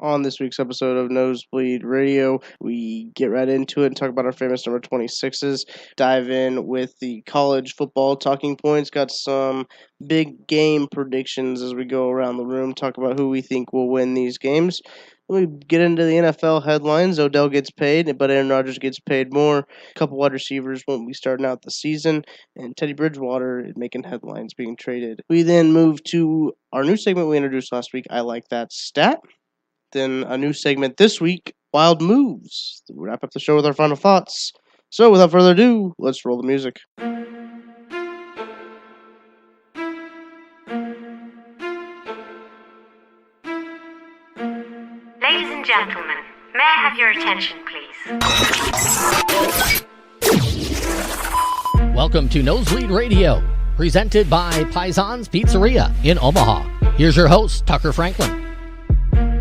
On this week's episode of Nosebleed Radio, we get right into it and talk about our famous number 26s. Dive in with the college football talking points. Got some big game predictions as we go around the room. Talk about who we think will win these games. We get into the NFL headlines. Odell gets paid, but Aaron Rodgers gets paid more. A couple wide receivers won't be starting out the season. And Teddy Bridgewater is making headlines being traded. We then move to our new segment we introduced last week, I Like That Stat. Then a new segment this week, Wild Moves. We'll wrap up the show with our final thoughts. So without further ado, let's roll the music. Ladies and gentlemen, may I have your attention, please? Welcome to Nosebleed Radio, presented by Paisan's Pizzeria in Omaha. Here's your host, Tucker Franklin.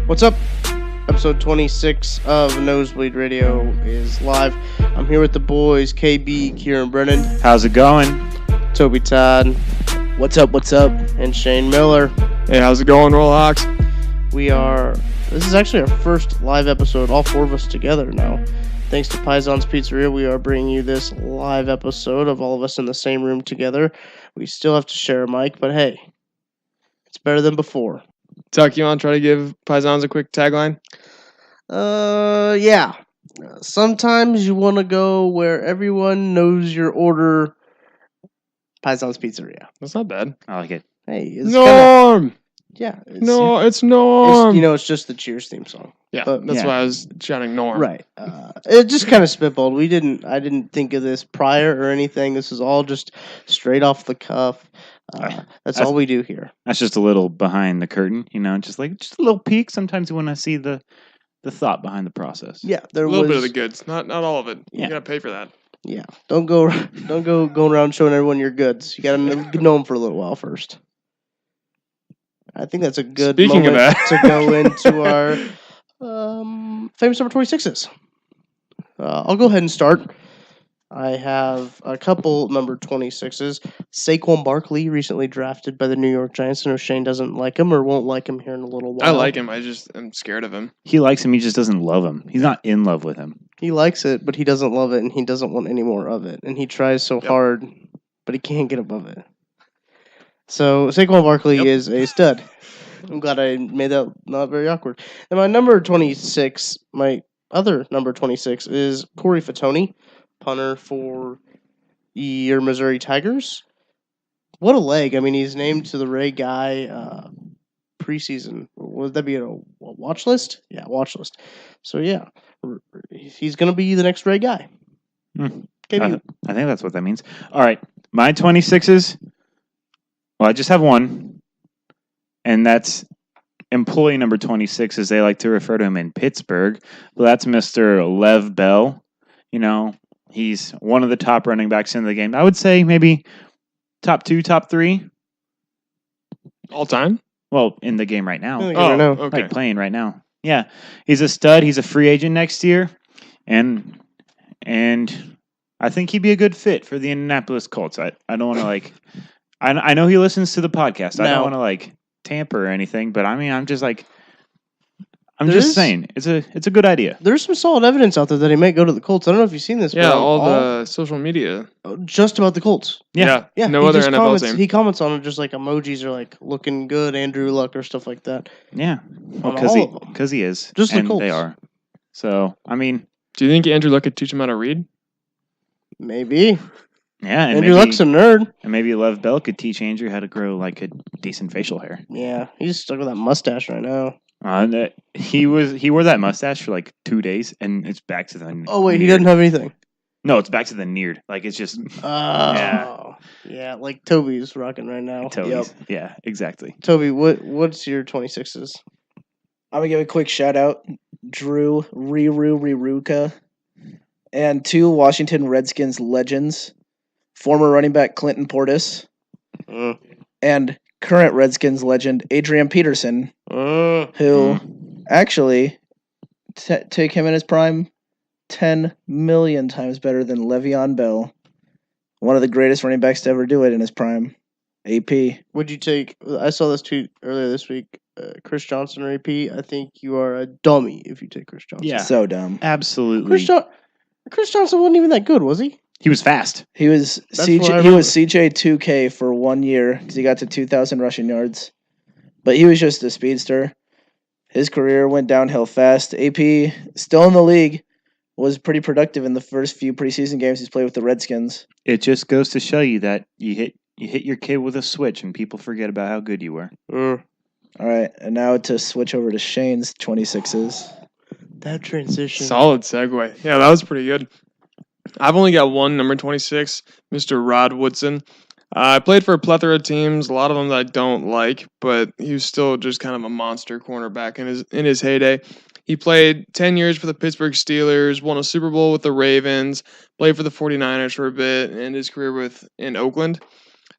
What's up? Episode 26 of Nosebleed Radio is live. I'm here with the boys, KB, Kieran Brennan. How's it going? Toby Todd. What's up? And Shane Miller. Hey, how's it going, Rollhawks? This is actually our first live episode, all four of us together now. Thanks to Paisan's Pizzeria, we are bringing you this live episode of all of us in the same room together. We still have to share a mic, but hey, it's better than before. Tuck, you want to try to give Paisans a quick tagline? Yeah. Sometimes you want to go where everyone knows your order. Paisan's Pizzeria. That's not bad. I like it. Hey, it's Norm! It's Norm! It's just the Cheers theme song. Yeah, but, that's why I was shouting Norm. Right. It just kind of spitballed. I didn't think of this prior or anything. This is all just straight off the cuff. That's all we do here. That's just a little behind the curtain, just a little peek. Sometimes you want to see the thought behind the process. Yeah, A little bit of the goods, not all of it. Yeah. You gotta pay for that. Yeah, don't go going around showing everyone your goods. You gotta know them for a little while first. I think that's a good Speaking moment of that. to go into our famous number 26s. I'll go ahead and start. I have a couple number 26s. Saquon Barkley, recently drafted by the New York Giants. I know Shane doesn't like him or won't like him here in a little while. I like him. I'm scared of him. He likes him. He just doesn't love him. He's not in love with him. He likes it, but he doesn't love it, and he doesn't want any more of it. And he tries so hard, but he can't get above it. So Saquon Barkley is a stud. I'm glad I made that not very awkward. And my other number 26 is Corey Fatoni, punter for your Missouri Tigers. What a leg. I mean, he's named to the Ray Guy preseason. Would that be a watch list? Yeah, watch list. So, yeah, he's going to be the next Ray Guy. I think that's what that means. All right, my 26s. Well, I just have one, and that's employee number 26, as they like to refer to him in Pittsburgh. But that's Mr. Lev Bell. He's one of the top running backs in the game. I would say maybe top 2, top 3. All time? Well, in the game right now. Okay. Like playing right now. Yeah. He's a stud. He's a free agent next year. And I think he'd be a good fit for the Indianapolis Colts. I don't want to I know he listens to the podcast. I don't want to tamper or anything, but I mean, I'm just saying it's a good idea. There's some solid evidence out there that he might go to the Colts. I don't know if you've seen this. Yeah, all the social media. Just about the Colts. Yeah. No he other just NFL team. He comments on it just like emojis are like looking good, Andrew Luck or stuff like that. Yeah, because he is. Just the and Colts. They are. So I mean, do you think Andrew Luck could teach him how to read? Maybe. Yeah, and Andrew Luck's a nerd. And maybe Lev Bell could teach Andrew how to grow like a decent facial hair. Yeah, he's stuck with that mustache right now. He wore that mustache for like 2 days, and it's back to the. Oh wait, he doesn't have anything. No, it's back to the neared. Like it's just. Yeah, like Toby's rocking right now. Toby's. Yep. Yeah, exactly. Toby, what's your 26s? I'm gonna give a quick shout out, Drew Riruka, and 2 Washington Redskins legends, former running back Clinton Portis, and current Redskins legend Adrian Peterson, who actually take him in his prime 10 million times better than Le'Veon Bell, one of the greatest running backs to ever do it in his prime. AP. Would you take? I saw this tweet earlier this week. Chris Johnson or AP, I think you are a dummy if you take Chris Johnson. Yeah. So dumb. Absolutely. Chris Johnson wasn't even that good, was he? He was fast. He was That's what I CJ. He remember. was CJ 2K for 1 year because he got to 2,000 rushing yards, but he was just a speedster. His career went downhill fast. AP, still in the league, was pretty productive in the first few preseason games he's played with the Redskins. It just goes to show you that you hit your kid with a switch and people forget about how good you were. Mm. All right, and now to switch over to Shane's 26s. That transition. Solid segue. Yeah, that was pretty good. I've only got one, number 26, Mr. Rod Woodson. I played for a plethora of teams, a lot of them that I don't like, but he was still just kind of a monster cornerback in his heyday. He played 10 years for the Pittsburgh Steelers, won a Super Bowl with the Ravens, played for the 49ers for a bit, and his career in Oakland.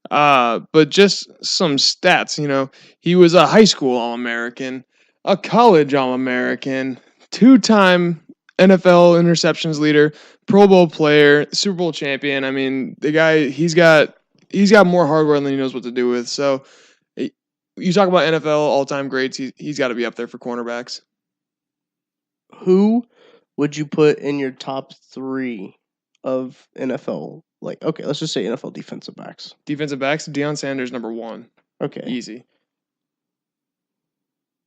But just some stats, he was a high school All-American, a college All-American, 2-time NFL interceptions leader, Pro Bowl player, Super Bowl champion. I mean, the guy, he's got more hardware than he knows what to do with. So you talk about NFL all-time greats, he's got to be up there for cornerbacks. Who would you put in your top 3 of NFL? Like, okay, let's just say NFL defensive backs. Defensive backs, Deion Sanders, number 1. Okay. Easy.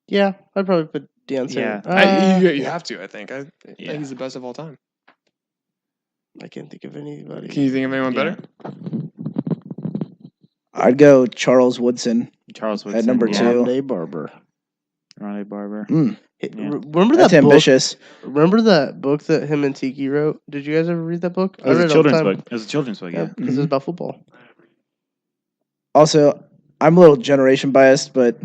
Yeah, I'd probably put Deion Yeah. Sanders. You have to, I think. I think he's the best of all time. I can't think of anybody. Can you think of anyone better? I'd go Charles Woodson. Charles Woodson At number 2. Rondé Barber. Ronnie Barber. Remember That's that book? ambitious. Remember that book that him and Tiki wrote? Did you guys ever read that book? It was read a it all the children's time. book. It was a children's book, yeah. Because it's about football. Also, I'm a little generation biased, but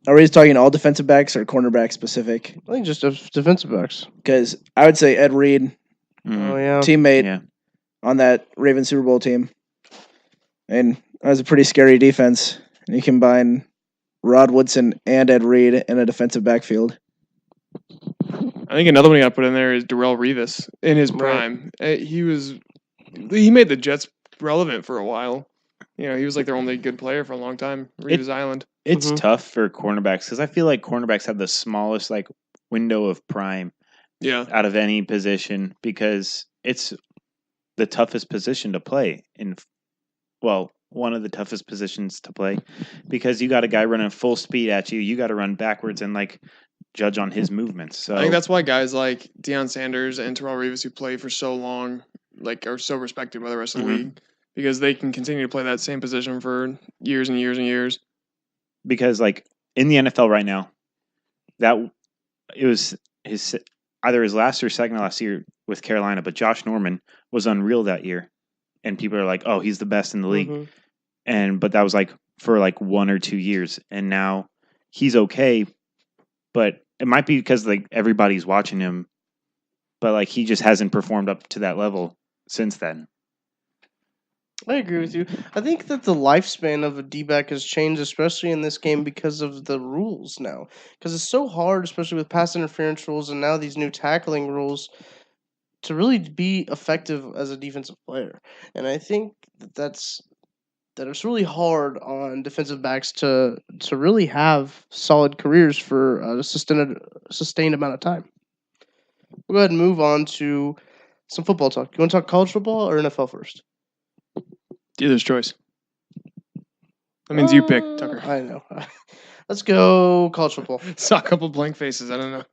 are we just talking all defensive backs or cornerback specific? I think just defensive backs. Because I would say Ed Reed, Oh yeah. teammate on that Ravens Super Bowl team. And that was a pretty scary defense. And you combine Rod Woodson and Ed Reed in a defensive backfield. I think another one you got to put in there is Darrelle Revis in his prime. He made the Jets relevant for a while. He was like their only good player for a long time. Revis Island. It's tough for cornerbacks because I feel like cornerbacks have the smallest window of prime out of any position because it's the toughest position to play one of the toughest positions to play because you got a guy running full speed at you. You got to run backwards and judge on his movements. So I think that's why guys like Deion Sanders and Darrelle Revis, who play for so long, are so respected by the rest of the league because they can continue to play that same position for years and years and years. Because in the NFL right now, that it was either his last or second to last year with Carolina, but Josh Norman was unreal that year, and people are like, "Oh, he's the best in the league," but that was for 1 or 2 years, and now he's okay, but it might be because everybody's watching him, but he just hasn't performed up to that level since then. I agree with you. I think that the lifespan of a D-back has changed, especially in this game because of the rules now. Because it's so hard, especially with pass interference rules and now these new tackling rules, to really be effective as a defensive player. And I think that it's really hard on defensive backs to really have solid careers for a sustained amount of time. We'll go ahead and move on to some football talk. You want to talk college football or NFL first? Dealer's choice. That means you pick, Tucker. I know. Let's go college football. Saw a couple blank faces. I don't know.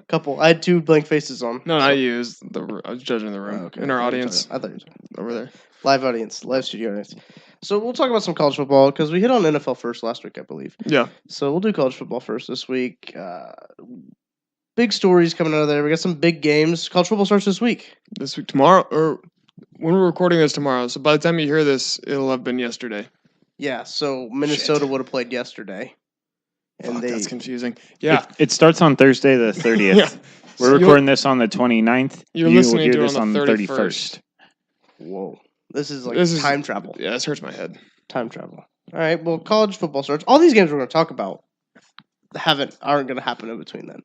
Couple. I had 2 blank faces on. No, not you. I was judging the room. In our audience. I thought you were talking over there. Live audience. Live studio audience. So we'll talk about some college football because we hit on NFL first last week, I believe. Yeah. So we'll do college football first this week. Big stories coming out of there. We got some big games. College football starts this week. This week, tomorrow, or when we're recording this tomorrow. So by the time you hear this, it'll have been yesterday. Yeah, so Minnesota would have played yesterday. And that's confusing. Yeah. It starts on Thursday the 30th. Yeah. We're recording this on the 29th. You're listening to it on the 31st. Whoa. This is time travel. Yeah, this hurts my head. Time travel. All right, well, college football starts. All these games we're going to talk about aren't going to happen in between then.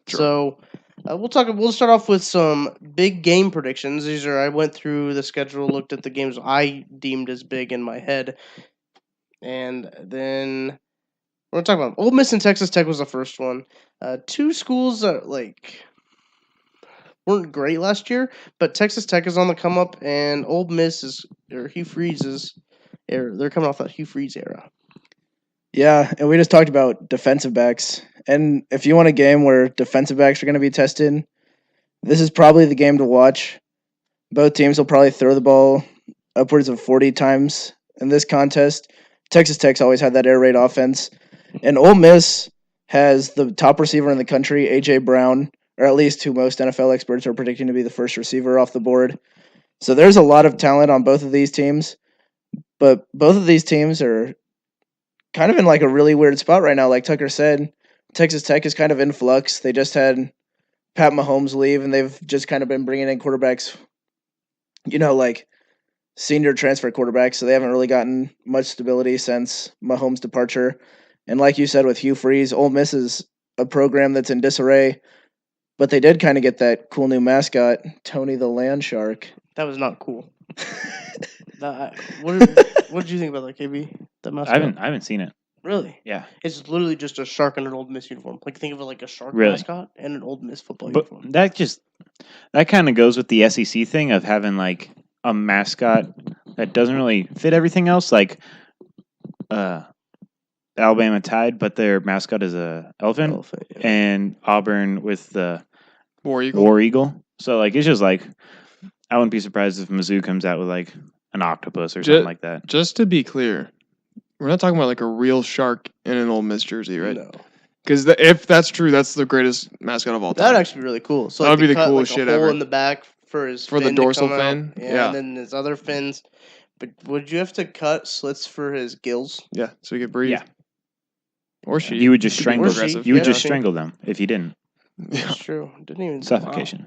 Sure. So we'll start off with some big game predictions. I went through the schedule, looked at the games I deemed as big in my head, and then We're talking about Ole Miss and Texas Tech was the first one. Two schools that weren't great last year, but Texas Tech is on the come up, and Ole Miss or Hugh Freeze's they're coming off that Hugh Freeze era. Yeah, and we just talked about defensive backs. And if you want a game where defensive backs are going to be tested, this is probably the game to watch. Both teams will probably throw the ball upwards of 40 times in this contest. Texas Tech's always had that air raid offense. And Ole Miss has the top receiver in the country, A.J. Brown, or at least who most NFL experts are predicting to be the first receiver off the board. So there's a lot of talent on both of these teams. But both of these teams are kind of in like a really weird spot right now. Like Tucker said, Texas Tech is kind of in flux. They just had Pat Mahomes leave, and they've just kind of been bringing in quarterbacks, like senior transfer quarterbacks. So they haven't really gotten much stability since Mahomes' departure. And like you said, with Hugh Freeze, Ole Miss is a program that's in disarray, but they did kind of get that cool new mascot, Tony the Land Shark. That was not cool. What did you think about that, KB? That mascot? I haven't seen it. Really? Yeah. It's literally just a shark in an Old Miss uniform. Like think of it like a shark Really? mascot and an Old Miss football But uniform. that kind of goes with the SEC thing of having like a mascot that doesn't really fit everything else. Like Alabama Tide, but their mascot is a elephant, Yeah. and Auburn with the War Eagle. War Eagle. So like it's just like I wouldn't be surprised if Mizzou comes out with like an octopus or something like that. Just to be clear, we're not talking about like a real shark in an Ole Miss jersey, right? No. Because if that's true, that's the greatest mascot of all time. That'd actually be really cool. So That would like, be they the cut, coolest like, shit a hole ever. in the back for his For the fin to dorsal come out. fin? Yeah, Yeah. and then his other fins. But would you have to cut slits for his gills? Yeah, so he could breathe. Yeah. Or she. You would just Could be strangle. aggressive. You would Yeah. just strangle them if you didn't. Yeah. That's true. Didn't even Suffocation. Wow.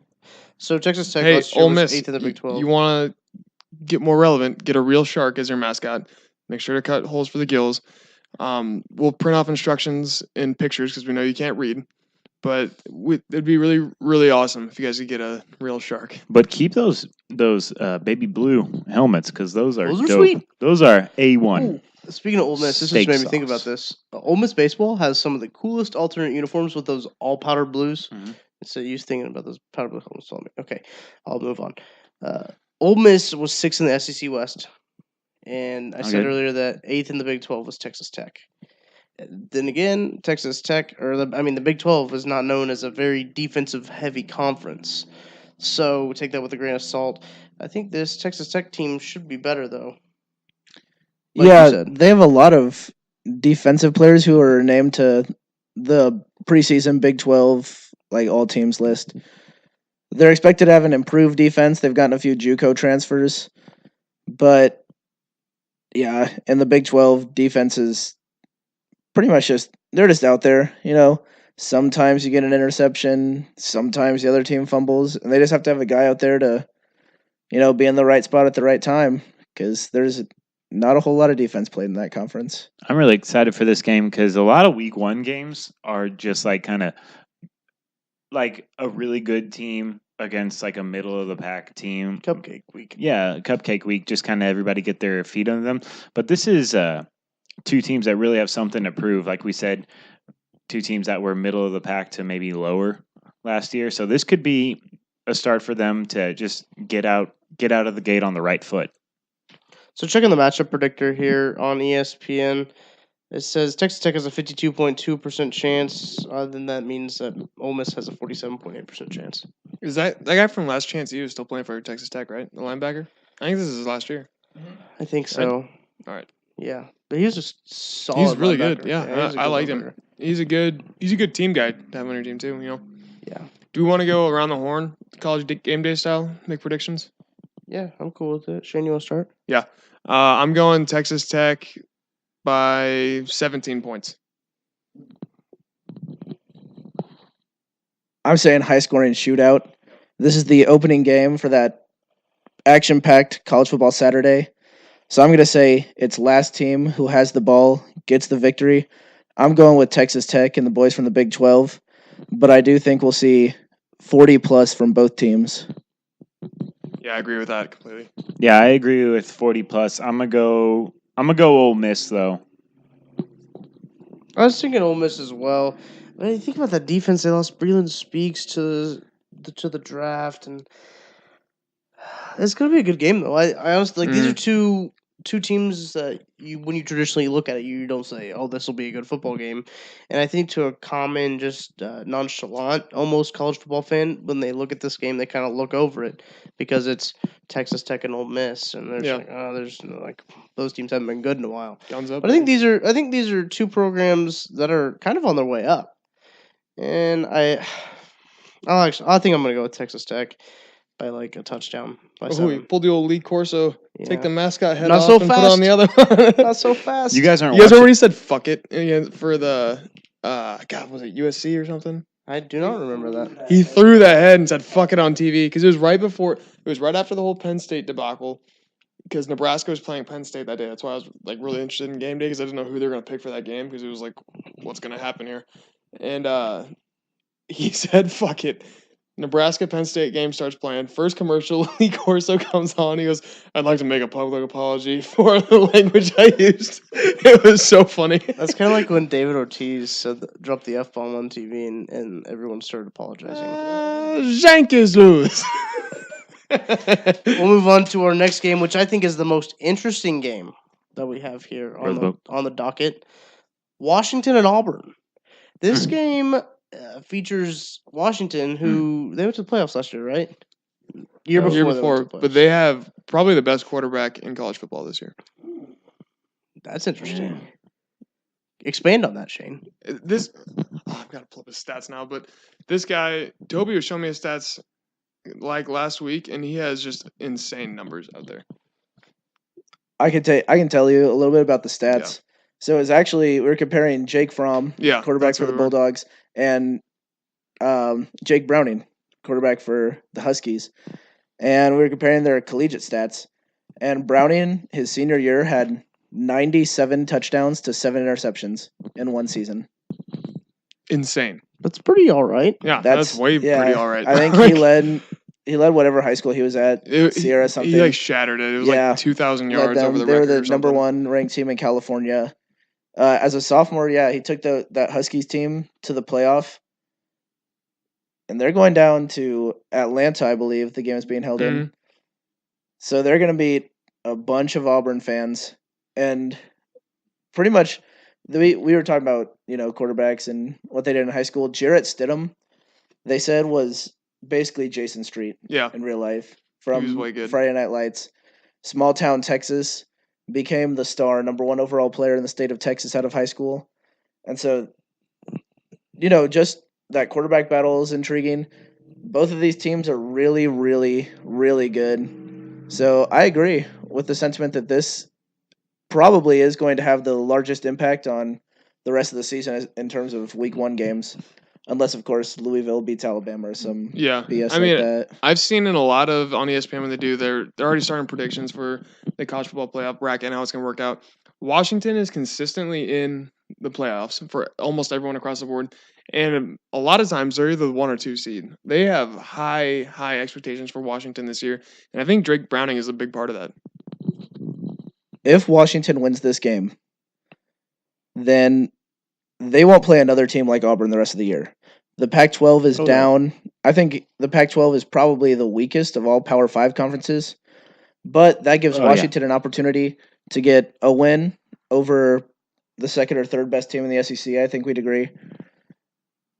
So Texas Tech Hey, last year Ole was Miss, 8th in the Big 12. you want to get more relevant, get a real shark as your mascot. Make sure to cut holes for the gills. We'll print off instructions in pictures because we know you can't read. But it'd be really, really awesome if you guys could get a real shark. But keep those baby blue helmets because those are Those are dope. sweet. Those are A1. Ooh, speaking of Ole Miss, this Steak just made me think sauce. about this. Ole Miss baseball has some of the coolest alternate uniforms with those all powder blues. Mhm. So you was thinking about those powder blue helmets. Okay, I'll move on. Ole Miss was 6th in the SEC West, and I said Okay. earlier that 8th in the Big 12 was Texas Tech. Then again, Texas Tech, the Big 12 is not known as a very defensive heavy conference. So take that with a grain of salt. I think this Texas Tech team should be better though. Like you Yeah, said. they have a lot of defensive players who are named to the preseason Big 12 like all teams list. They're expected to have an improved defense. They've gotten a few JUCO transfers, but yeah, in the Big 12 defense is pretty much they're just out there, Sometimes you get an interception, sometimes the other team fumbles, and they just have to have a guy out there to, be in the right spot at the right time because there's not a whole lot of defense played in that conference. I'm really excited for this game because a lot of Week 1 games are just like kind of like a really good team against like a middle of the pack team. Cupcake week. Yeah, cupcake week. Just kind of everybody get their feet under them. But this is two teams that really have something to prove. Like we said, two teams that were middle of the pack to maybe lower last year. So this could be a start for them to just get out of the gate on the right foot. So checking the matchup predictor here on ESPN, it says Texas Tech has a 52.2% chance. Then that means that Ole Miss has a 47.8% chance. Is that guy from Last Chance U is still playing for Texas Tech, right? The linebacker? I think this is his last year. I think so. All right. Yeah, but he was just solid. He's really linebacker. good. Yeah, he was a I good liked him. linebacker. He's a good team guy to have on your team too. Yeah. Do we want to go around the horn, college game day style, make predictions? Yeah, I'm cool with it. Shane, you want to start? Yeah. I'm going Texas Tech by 17 points. I'm saying high scoring shootout. This is the opening game for that action packed college football Saturday. So I'm going to say it's last team who has the ball gets the victory. I'm going with Texas Tech and the boys from the Big 12, but I do think we'll see 40 plus from both teams. Yeah, I agree with that completely. Yeah, I agree with 40 plus. I'm gonna go Ole Miss though. I was thinking Ole Miss as well. When you think about that defense, they lost Breland Speaks to the draft, and it's gonna be a good game though. I honestly like these are two teams that you when you traditionally look at it, you don't say, "Oh, this will be a good football game," and I think to a common, just nonchalant, almost college football fan, when they look at this game, they kind of look over it because it's Texas Tech and Ole Miss, and they're just like, "Oh, there's like those teams haven't been good in a while." Guns up. But I think these are two programs that are kind of on their way up, and I think I'm gonna go with Texas Tech by like a touchdown by Oh, you 7. pulled the old Lee Corso. Take Yeah. the mascot head Not off so and put it on the other one. Not so fast. You guys aren't You guys watching. already said fuck it for the God, was it USC or something? I do not remember that. He threw that head and said fuck it on TV because it was right after the whole Penn State debacle because Nebraska was playing Penn State that day. That's why I was like really interested in game day because I didn't know who they were gonna pick for that game because it was like what's gonna happen here, and he said fuck it. Nebraska Penn State game starts playing. First commercial, Lee Corso comes on. He goes, "I'd like to make a public apology for the language I used." It was so funny. That's kind of like when David Ortiz dropped the F bomb on TV and everyone started apologizing. Zank is loose. We'll move on to our next game, which I think is the most interesting game that we have here on the docket. Washington and Auburn. This game features Washington, who they went to the playoffs last year, right? Year before, Year they went before, to the but playoffs. they have probably the best quarterback in college football this year. That's interesting. Expand on that, Shane. I've got to pull up his stats now, but this guy, Toby, was showing me his stats like last week, and he has just insane numbers out there. I can tell you a little bit about the stats. Yeah. So it's actually we're comparing Jake Fromm, quarterback that's for who the we were. Bulldogs, and Jake Browning, quarterback for the Huskies, and we were comparing their collegiate stats. And Browning, his senior year, had 97 touchdowns to 7 interceptions in one season. Insane. That's pretty all right. Yeah, that's pretty all right. I think he led whatever high school he was at, Sierra something. He like shattered it. It was like 2,000 yards over the They were record. the number one ranked team in California. As a sophomore, he took that Huskies team to the playoff, and they're going down to Atlanta, I believe the game is being held in. So they're going to beat a bunch of Auburn fans, and pretty much we were talking about quarterbacks and what they did in high school. Jarrett Stidham, they said, was basically Jason Street in real life from Friday Night Lights. Small town Texas, became the star, number 1 overall player in the state of Texas out of high school. And so, just that quarterback battle is intriguing. Both of these teams are really, really, really good. So I agree with the sentiment that this probably is going to have the largest impact on the rest of the season in terms of week 1 games. Unless, of course, Louisville beats Alabama or some BS like that. I've seen in a lot of on ESPN when they do, they're already starting predictions for the college football playoff bracket and how it's going to work out. Washington is consistently in the playoffs for almost everyone across the board. And a lot of times they're either the 1 or 2 seed. They have high expectations for Washington this year. And I think Drake Browning is a big part of that. If Washington wins this game, then they won't play another team like Auburn the rest of the year. The Pac-12 is down. No. I think the Pac-12 is probably the weakest of all Power 5 conferences, but that gives Washington an opportunity to get a win over the second or third best team in the SEC. I think we'd agree.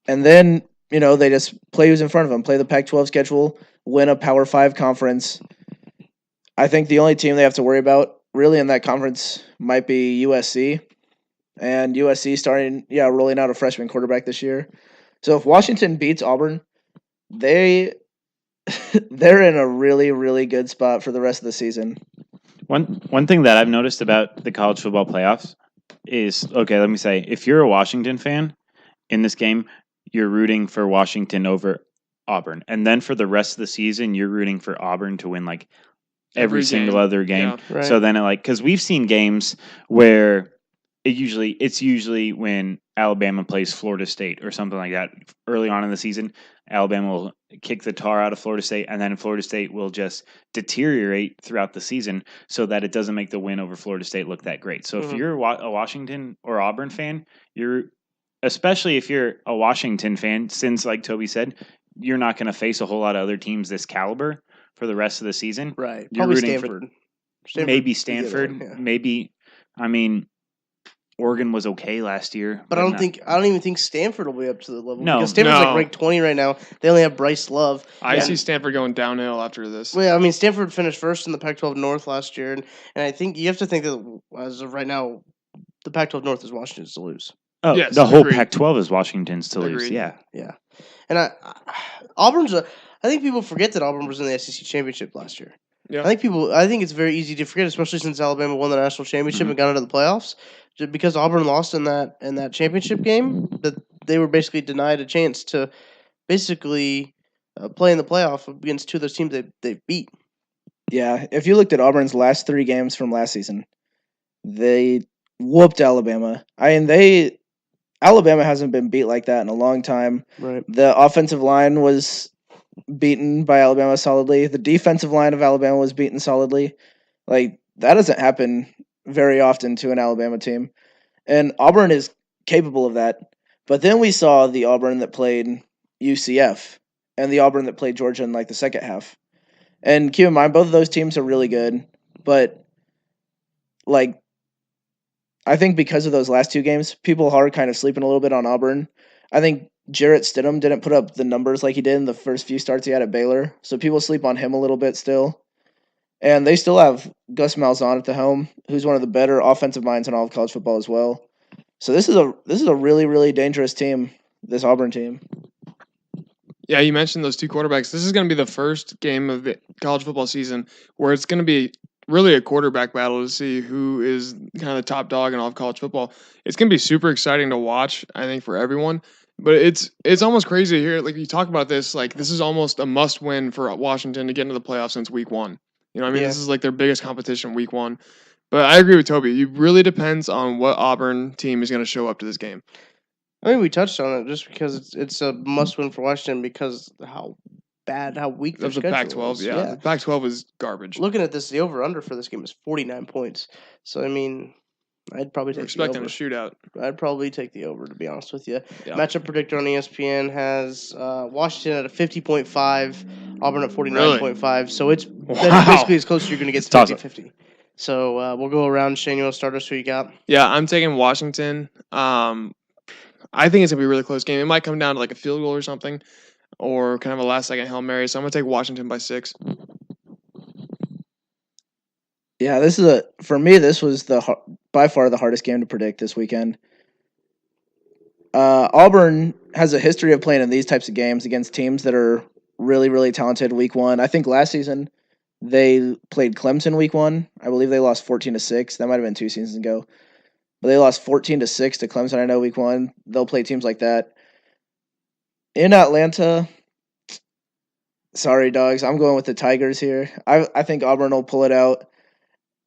And then, they just play who's in front of them, play the Pac-12 schedule, win a Power 5 conference. I think the only team they have to worry about really in that conference might be USC. And USC rolling out a freshman quarterback this year. So if Washington beats Auburn, they're in a really, really good spot for the rest of the season. One thing that I've noticed about the college football playoffs is, let me say, if you're a Washington fan in this game, you're rooting for Washington over Auburn. And then for the rest of the season, you're rooting for Auburn to win like every single other game. Yeah. Right. So then because we've seen games where it's usually when Alabama plays Florida State or something like that early on in the season. Alabama will kick the tar out of Florida State, and then Florida State will just deteriorate throughout the season so that it doesn't make the win over Florida State look that great. So if you're a Washington or Auburn fan, especially if you're a Washington fan, since like Toby said, you're not going to face a whole lot of other teams this caliber for the rest of the season. Right. You're Probably rooting Stanford. maybe is the other Stanford, one, yeah. maybe. I mean, Oregon was okay last year, But I don't even think Stanford will be up to the level. No. Because Stanford's No. like ranked 20 right now. They only have Bryce Love. I And- see Stanford going downhill after this. Well, I mean, Stanford finished first in the Pac-12 North last year, and I think you have to think that as of right now, the Pac-12 North is Washington's to lose. Oh, Yes, the whole agreed. Pac-12 is Washington's to lose. Agreed. Yeah. Yeah, and Auburn's. I think people forget that Auburn was in the SEC championship last year. Yeah. I think it's very easy to forget, especially since Alabama won the national championship and got into the playoffs. Just because Auburn lost in that championship game, that they were basically denied a chance to basically play in the playoff against two of those teams they beat. Yeah, if you looked at Auburn's last 3 games from last season, they whooped Alabama. Alabama hasn't been beat like that in a long time. Right. The offensive line was beaten by Alabama solidly. The defensive line of Alabama was beaten solidly. Like, that doesn't happen very often to an Alabama team. And Auburn is capable of that. But then we saw the Auburn that played UCF and the Auburn that played Georgia in like the second half. And keep in mind, both of those teams are really good. But like, I think because of those last 2 games, people are kind of sleeping a little bit on Auburn. I think Jarrett Stidham didn't put up the numbers like he did in the first few starts he had at Baylor, so people sleep on him a little bit still. And they still have Gus Malzahn at the helm, who's one of the better offensive minds in all of college football as well. So this is a really, really dangerous team, this Auburn team. Yeah, you mentioned those 2 quarterbacks. This is going to be the first game of the college football season where it's going to be really a quarterback battle to see who is kind of the top dog in all of college football. It's going to be super exciting to watch, I think, for everyone. But it's almost crazy to hear, like, you talk about this, like, this is almost a must-win for Washington to get into the playoffs since week 1. You know what I mean? Yeah. This is like their biggest competition week 1. But I agree with Toby. It really depends on what Auburn team is going to show up to this game. I mean, we touched on it just because it's a must-win for Washington because how weak their Of the schedule Pac-12, is. yeah. The Pac-12 is garbage. Looking at this, the over/under for this game is 49 points. So I mean, I'd probably We're take the expecting over. a shootout. I'd probably take the over, to be honest with you. Yeah. Matchup predictor on ESPN has Washington at a 50.5, Auburn at 49.5. So it's that's basically as close as you're going to get to Toss it. 50-50. So we'll go around. Shane, you want to start us? Who you got? Yeah, I'm taking Washington. I think it's going to be a really close game. It might come down to like a field goal or something, or kind of a last-second Hail Mary. So I'm going to take Washington by 6. Yeah, for me, this was by far the hardest game to predict this weekend. Auburn has a history of playing in these types of games against teams that are really, really talented week 1. I think last season they played Clemson week 1. I believe they lost 14-6. That might have been 2 seasons ago. But they lost 14-6 to Clemson, I know, week 1. They'll play teams like that. In Atlanta, sorry, dogs, I'm going with the Tigers here. I think Auburn will pull it out.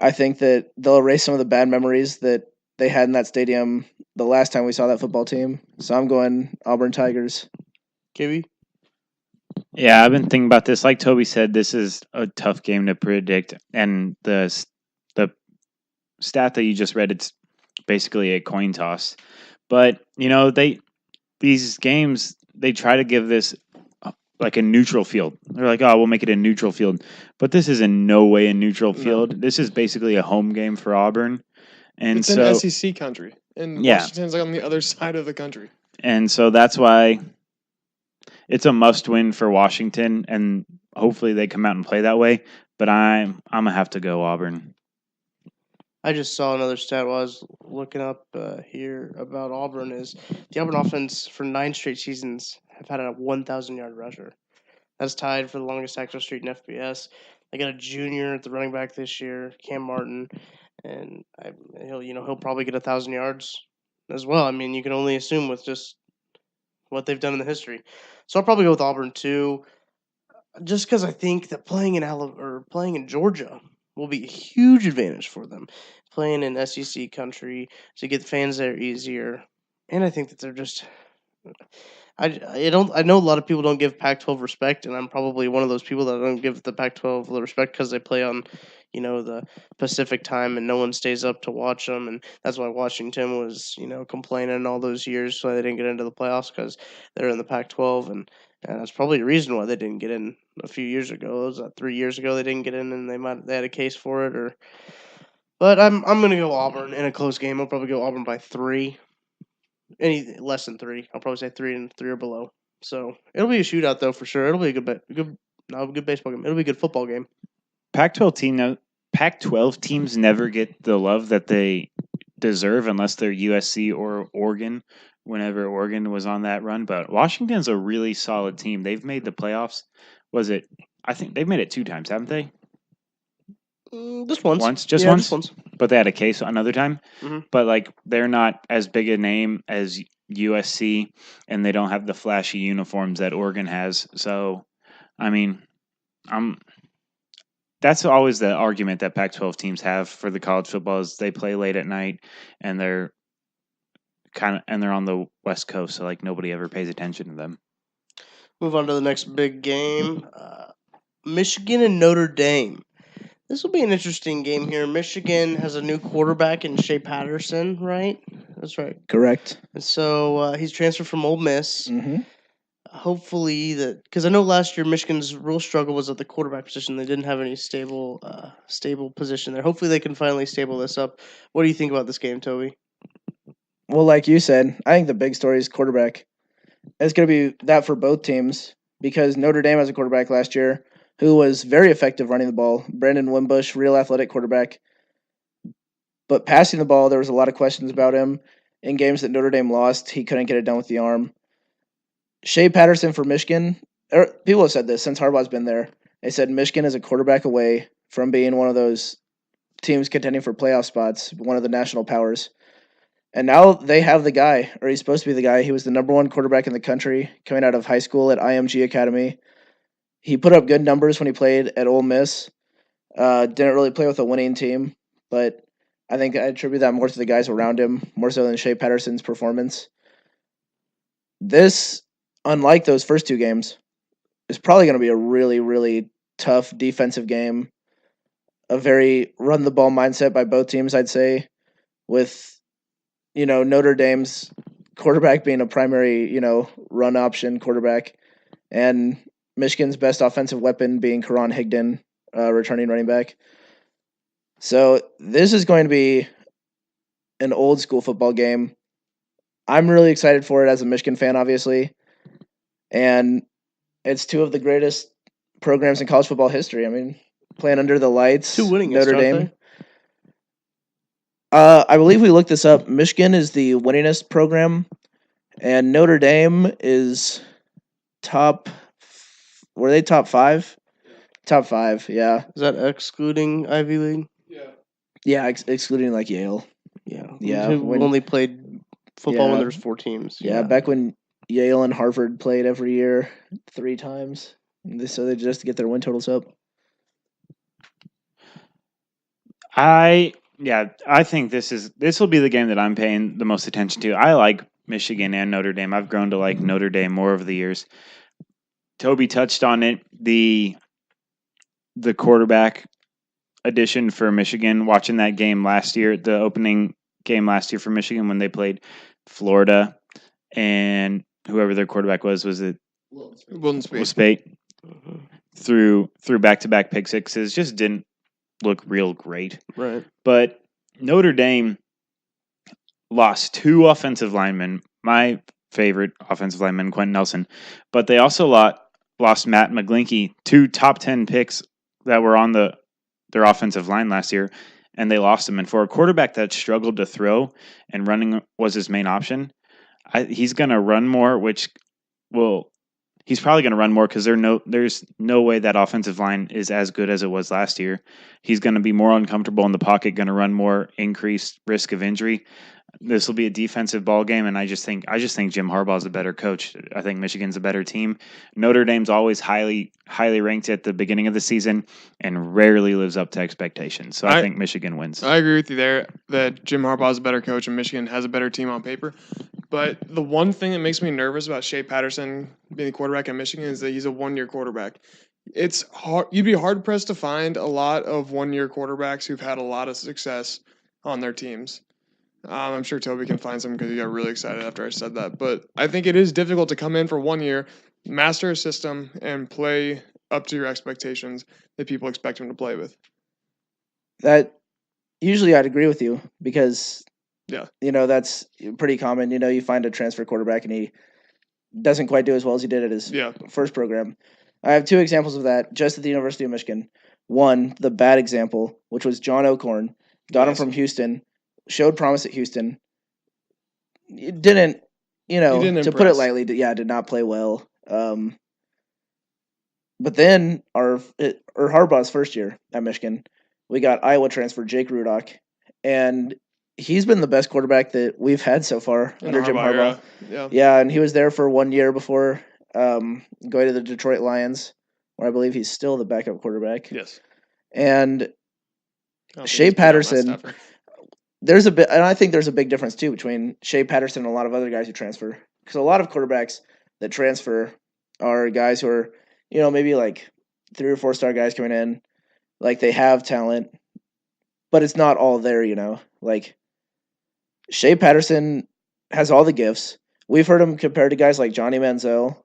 I think that they'll erase some of the bad memories that they had in that stadium the last time we saw that football team. So I'm going Auburn Tigers. KB? Yeah, I've been thinking about this. Like Toby said, this is a tough game to predict, and the stat that you just read, it's basically a coin toss. But these games, they try to give this like a neutral field. They're like, oh, we'll make it a neutral field, but this is in no way a neutral field. This is basically a home game for Auburn, and It's so in SEC country, and Yeah. Washington's like on the other side of the country. and so that's why it's a must-win for Washington, and hopefully they come out and play that way. But I'm gonna have to go Auburn. I just saw another stat while I was looking up here about Auburn is the Auburn offense for 9 straight seasons have had a 1,000-yard rusher. That's tied for the longest active streak in FBS. They got a junior at the running back this year, Cam Martin, and he'll probably get 1,000 yards as well. I mean, you can only assume with just what they've done in the history. So I'll probably go with Auburn too, just because I think that playing in Georgia will be a huge advantage for them. Playing in SEC country to get fans there easier. And I think that they're just. I know a lot of people don't give Pac-12 respect, and I'm probably one of those people that don't give the Pac-12 the respect because they play on, the Pacific time, and no one stays up to watch them, and that's why Washington was, complaining all those years why they didn't get into the playoffs because they're in the Pac-12, and that's probably the reason why they didn't get in a few years ago. It was 3 years ago they didn't get in, and they had a case for it, or. But I'm gonna go Auburn in a close game. I'll probably go Auburn by 3. Any less than 3. I'll probably say 3 or below. So it'll be a shootout though for sure. It'll be a good baseball game. It'll be a good football game. Pac-12 teams never get the love that they deserve unless they're USC or Oregon. Whenever Oregon was on that run, but Washington's a really solid team. They've made the playoffs. I think they've made it 2 times, haven't they? Just once. Once, Just once. But they had a case another time. Mm-hmm. But they're not as big a name as USC, and they don't have the flashy uniforms that Oregon has. So, I mean, that's always the argument that Pac-12 teams have for the college football is they play late at night, and they're on the West Coast, so nobody ever pays attention to them. Move on to the next big game, Michigan and Notre Dame. This will be an interesting game here. Michigan has a new quarterback in Shea Patterson, right? That's right. Correct. And so he's transferred from Ole Miss. Mm-hmm. Hopefully because I know last year Michigan's real struggle was at the quarterback position. They didn't have any stable position there. Hopefully they can finally stable this up. What do you think about this game, Toby? Well, like you said, I think the big story is quarterback. It's going to be that for both teams because Notre Dame has a quarterback last year who was very effective running the ball. Brandon Wimbush, real athletic quarterback. But passing the ball, there was a lot of questions about him. In games that Notre Dame lost, he couldn't get it done with the arm. Shea Patterson for Michigan, people have said this since Harbaugh's been there. They said Michigan is a quarterback away from being one of those teams contending for playoff spots, one of the national powers. And now they have the guy, or he's supposed to be the guy. He was the number 1 quarterback in the country coming out of high school at IMG Academy. He put up good numbers when he played at Ole Miss. Didn't really play with a winning team, but I think I attribute that more to the guys around him, more so than Shea Patterson's performance. This, unlike those first 2 games, is probably going to be a really, really tough defensive game. A very run-the-ball mindset by both teams, I'd say, with Notre Dame's quarterback being a primary, run option quarterback, and Michigan's best offensive weapon being Karan Higdon, returning running back. So this is going to be an old school football game. I'm really excited for it as a Michigan fan, obviously. And it's 2 of the greatest programs in college football history. I mean, playing under the lights, 2 winningest, Notre Dame. I believe we looked this up. Michigan is the winningest program, and Notre Dame is top. Were they top 5? Top 5, yeah. Is that excluding Ivy League? Yeah, excluding Yale. Yeah. Who only played football when there was 4 teams. Yeah, back when Yale and Harvard played every year 3 times, so they just to get their win totals up. I think this will be the game that I'm paying the most attention to. I like Michigan and Notre Dame. I've grown to like Notre Dame more over the years. Toby touched on it. The quarterback addition for Michigan, watching that game last year, the opening game last year for Michigan when they played Florida, and whoever their quarterback was it Wilton Speight? Through back-to-back pick sixes, just didn't look real great. Right. But Notre Dame lost 2 offensive linemen, my favorite offensive lineman, Quentin Nelson, but they also lost Matt McGlinchey, 2 top 10 picks that were on their offensive line last year, and they lost him. And for a quarterback that struggled to throw and running was his main option, he's going to run more, he's probably going to run more because there's no way that offensive line is as good as it was last year. He's going to be more uncomfortable in the pocket, going to run more, increased risk of injury. This will be a defensive ball game, and I just think Jim Harbaugh is a better coach. I think Michigan's a better team. Notre Dame's always highly ranked at the beginning of the season and rarely lives up to expectations. So I think Michigan wins. I agree with you there that Jim Harbaugh is a better coach and Michigan has a better team on paper. But the one thing that makes me nervous about Shea Patterson being the quarterback at Michigan is that he's a one-year quarterback. It's hard. You'd be hard pressed to find a lot of one-year quarterbacks who've had a lot of success on their teams. I'm sure Toby can find some because he got really excited after I said that. But I think it is difficult to come in for 1 year, master a system, and play up to your expectations that people expect him to play with. That usually I'd agree with you because Yeah. that's pretty common. You find a transfer quarterback and he doesn't quite do as well as he did at his first program. I have two examples of that just at the University of Michigan. One, the bad example, which was John O'Corn, got him from Houston, showed promise at Houston. It didn't, to put it lightly, did not play well. But then Harbaugh's first year at Michigan, we got Iowa transfer Jake Rudock, and he's been the best quarterback that we've had so far under Jim Harbaugh. Yeah, and he was there for 1 year before going to the Detroit Lions, where I believe he's still the backup quarterback. Yes. And Shea Patterson, there's a bit, and I think there's a big difference too between Shea Patterson and a lot of other guys who transfer, because a lot of quarterbacks that transfer are guys who are, maybe like 3 or 4 star guys coming in, like they have talent, but it's not all there, like Shea Patterson has all the gifts. We've heard him compared to guys like Johnny Manziel,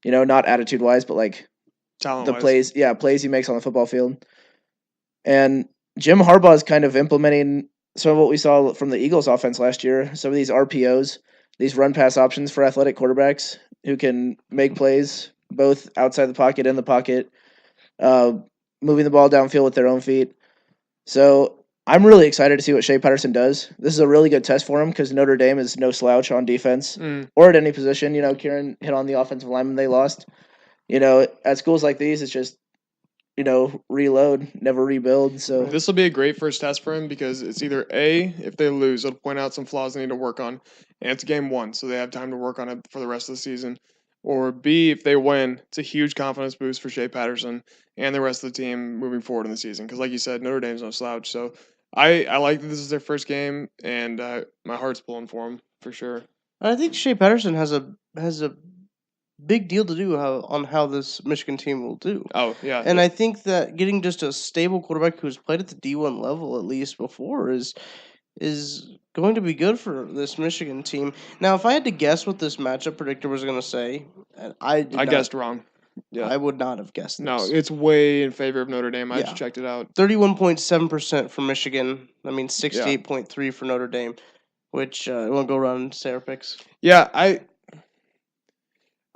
not attitude wise, but like talent-wise. plays he makes on the football field. And Jim Harbaugh is kind of implementing some of what we saw from the Eagles offense last year. Some of these RPOs, these run pass options for athletic quarterbacks who can make plays both outside the pocket and the pocket, moving the ball downfield with their own feet. So I'm really excited to see what Shea Patterson does. This is a really good test for him because Notre Dame is no slouch on defense or at any position. Kieran hit on the offensive lineman they lost. At schools like these, it's just, reload, never rebuild. So this will be a great first test for him because it's either A, if they lose, it'll point out some flaws they need to work on, and it's game 1, so they have time to work on it for the rest of the season. Or B, if they win, it's a huge confidence boost for Shea Patterson and the rest of the team moving forward in the season. Because like you said, Notre Dame's no slouch. So I like that this is their first game, and my heart's pulling for them for sure. I think Shea Patterson has a big deal to do on how this Michigan team will do. Oh, yeah. And I think that getting just a stable quarterback who's played at the D1 level at least before is going to be good for this Michigan team. Now, if I had to guess what this matchup predictor was going to say, I guessed wrong. Yeah. I would not have guessed this. No, it's way in favor of Notre Dame. I just checked it out. 31.7% for Michigan. I mean, 68.3% for Notre Dame, which we'll go around and say our picks. Yeah, I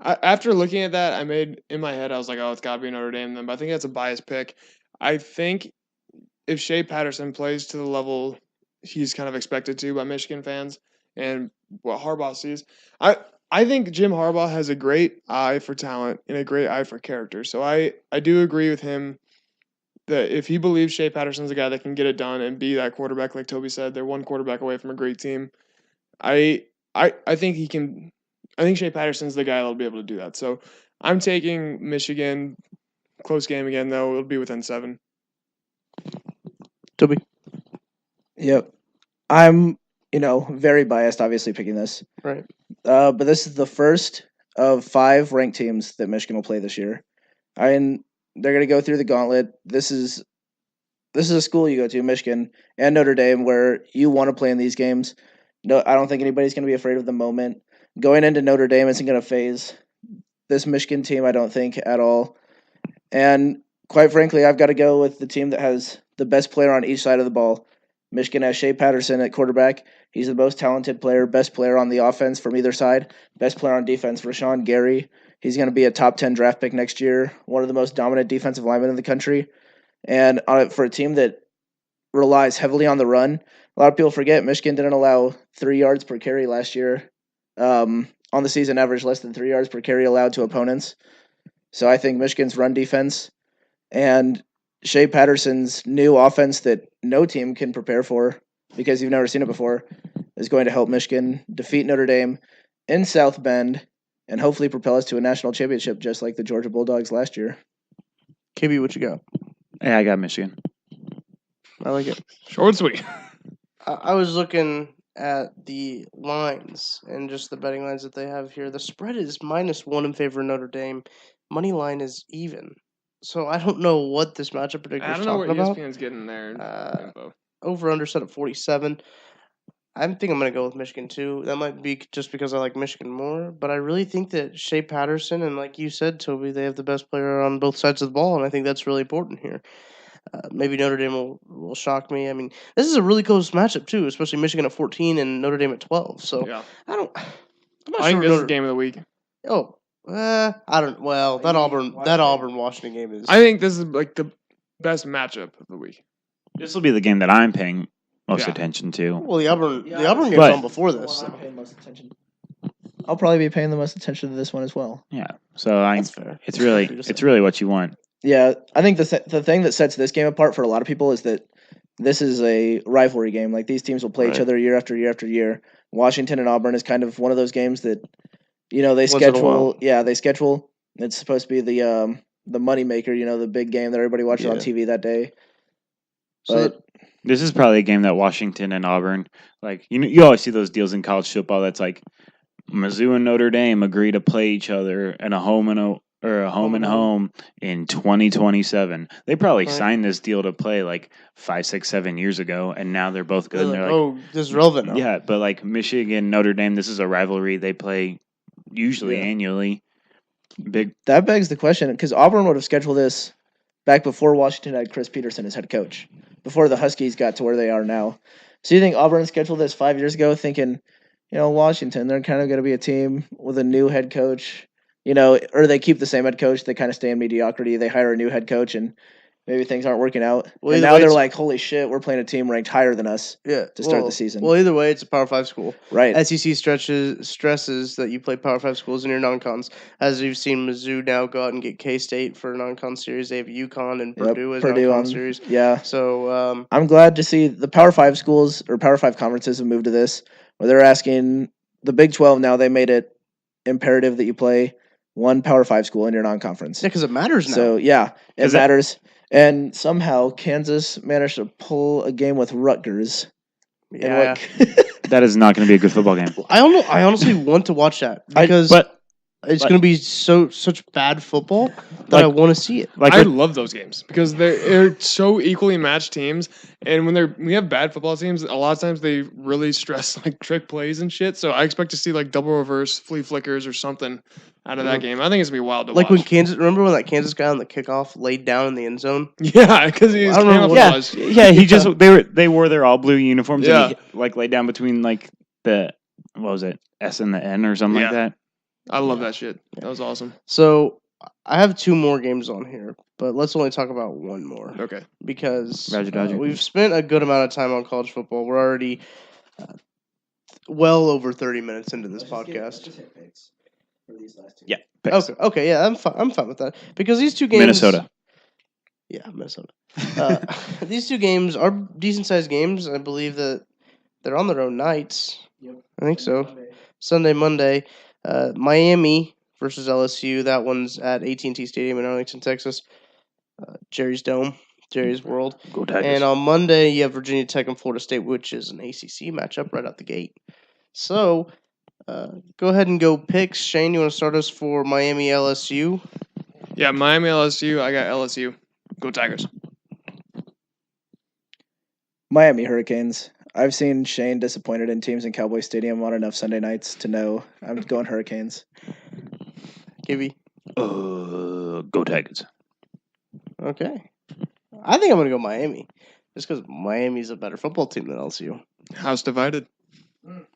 after looking at that, in my head, I was like, oh, it's got to be Notre Dame then. But I think that's a biased pick. I think if Shea Patterson plays to the level he's kind of expected to by Michigan fans and what Harbaugh sees, I think Jim Harbaugh has a great eye for talent and a great eye for character. So I do agree with him that if he believes Shea Patterson's a guy that can get it done and be that quarterback, like Toby said, they're one quarterback away from a great team. I think he can. I think Shea Patterson's the guy that'll be able to do that. So I'm taking Michigan. Close game again, though. It'll be within 7. Toby. Yep. I'm, very biased, obviously, picking this. Right. But this is the first of 5 ranked teams that Michigan will play this year. And they're going to go through the gauntlet. This is a school you go to, Michigan and Notre Dame, where you want to play in these games. No, I don't think anybody's going to be afraid of the moment. Going into Notre Dame isn't going to phase this Michigan team, I don't think, at all. And quite frankly, I've got to go with the team that has the best player on each side of the ball. Michigan has Shea Patterson at quarterback. He's the most talented player, best player on the offense from either side. Best player on defense, Rashawn Gary. He's going to be a top 10 draft pick next year, one of the most dominant defensive linemen in the country. And for a team that relies heavily on the run, a lot of people forget Michigan didn't allow 3 yards per carry last year. On the season average, less than 3 yards per carry allowed to opponents. So I think Michigan's run defense and Shea Patterson's new offense that no team can prepare for because you've never seen it before is going to help Michigan defeat Notre Dame in South Bend and hopefully propel us to a national championship just like the Georgia Bulldogs last year. KB, what you got? Yeah, I got Michigan. I like it. Short and sweet. I was looking at the lines and just the betting lines that they have here, the spread is -1 in favor of Notre Dame. Money line is even. So I don't know what this matchup predictor I is don't know what talking about. ESPN's getting their info. Over under set at 47. I think I'm going to go with Michigan too. That might be just because I like Michigan more, but I really think that Shea Patterson and, like you said, Toby, they have the best player on both sides of the ball, and I think that's really important here. Maybe Notre Dame will shock me. I mean, this is a really close matchup too, especially Michigan at 14 and Notre Dame at 12. So Yeah. I'm not I sure. think this is game of the week. Oh, I don't. Well, that Auburn Washington game is. I think this is like the best matchup of the week. This will be the game that I'm paying most Yeah. attention to. Well, the Auburn game's But- on before this. I'm paying most attention. I'll probably be paying the most attention to this one as well. Yeah. So That's fair. it's really what you want. Yeah, I think the thing that sets this game apart for a lot of people is that this is a rivalry game. Like these teams will play each Right. other year after year after year. Washington and Auburn is kind of one of those games that they Once in a schedule. while. Yeah, they schedule. It's supposed to be the money maker. The big game that everybody watches on Yeah. TV that day. So But This is probably a game that Washington and Auburn, like you always see those deals in college football. That's like Mizzou and Notre Dame agree to play each other in a home and home in 2027. They probably Right. signed this deal to play like 5, 6, 7 years ago, and now they're both good. they're And like, they're like, oh, this is relevant now. yeah, but like Michigan, Notre Dame, this is a rivalry they play usually Yeah. annually. Big, that begs the question because Auburn would have scheduled this back before Washington had Chris Peterson as head coach, before the Huskies got to where they are now. So you think Auburn scheduled this 5 years ago, thinking, Washington, they're kind of going to be a team with a new head coach, or they keep the same head coach, they kind of stay in mediocrity, they hire a new head coach, and maybe things aren't working out. Well, and either now way, they're it's- like, holy shit, we're playing a team ranked higher than us Yeah, to start the season. Well, either way, it's a Power 5 school. Right. SEC stresses that you play Power 5 schools in your non-cons. As you've seen Mizzou now go out and get K-State for a non-con series. They have UConn and Yep, Purdue as Purdue non-con on series. Yeah. So, I'm glad to see the Power 5 schools or Power 5 conferences have moved to this, where they're asking the Big 12 now, they made it imperative that you play one Power 5 school in your non-conference. yeah, because it matters now. So, yeah, it 'Cause that- matters. And somehow Kansas managed to pull a game with Rutgers. in yeah. that is not going to be a good football game. I don't know. I honestly want to watch that because But it's but- going to be such bad football that I Like- want to see it. like I with- love those games because they're so equally matched teams, and when we have bad football teams, a lot of times they really stress like trick plays and shit. So I expect to see like double reverse, flea flickers, or something out of that game. I think it's gonna be wild to Like when watch. remember when that Kansas guy on the kickoff laid down in the end zone? Yeah, because he's I don't remember what- camouflaged. yeah, they wore their all blue uniforms and he like laid down between like the what was it, S and the N or something like Yeah. that. I love that shit. That was awesome. So I have 2 more games on here, but let's only talk about one more Okay. because Roger, Dodger. we've spent a good amount of time on college football. We're already well over 30 minutes into this podcast. Yeah, picks. Okay, yeah, I'm fine with that because these 2 games. Minnesota. Yeah, Minnesota. These 2 games are decent sized games. I believe that they're on their own nights. Yep. I think so. Sunday, Monday. Miami versus LSU. That one's at AT&T Stadium in Arlington, Texas. Jerry's Dome, Jerry's World. Go Tigers. And on Monday, you have Virginia Tech and Florida State, which is an ACC matchup right out the gate. So, go ahead and go picks. Shane, you want to start us for Miami LSU? Yeah, Miami LSU. I got LSU. Go Tigers. Miami Hurricanes. I've seen Shane disappointed in teams in Cowboy Stadium on enough Sunday nights to know I'm going Hurricanes. Gibby? Go Tigers. Okay. I think I'm going to go Miami. Just because Miami's a better football team than LSU. House divided.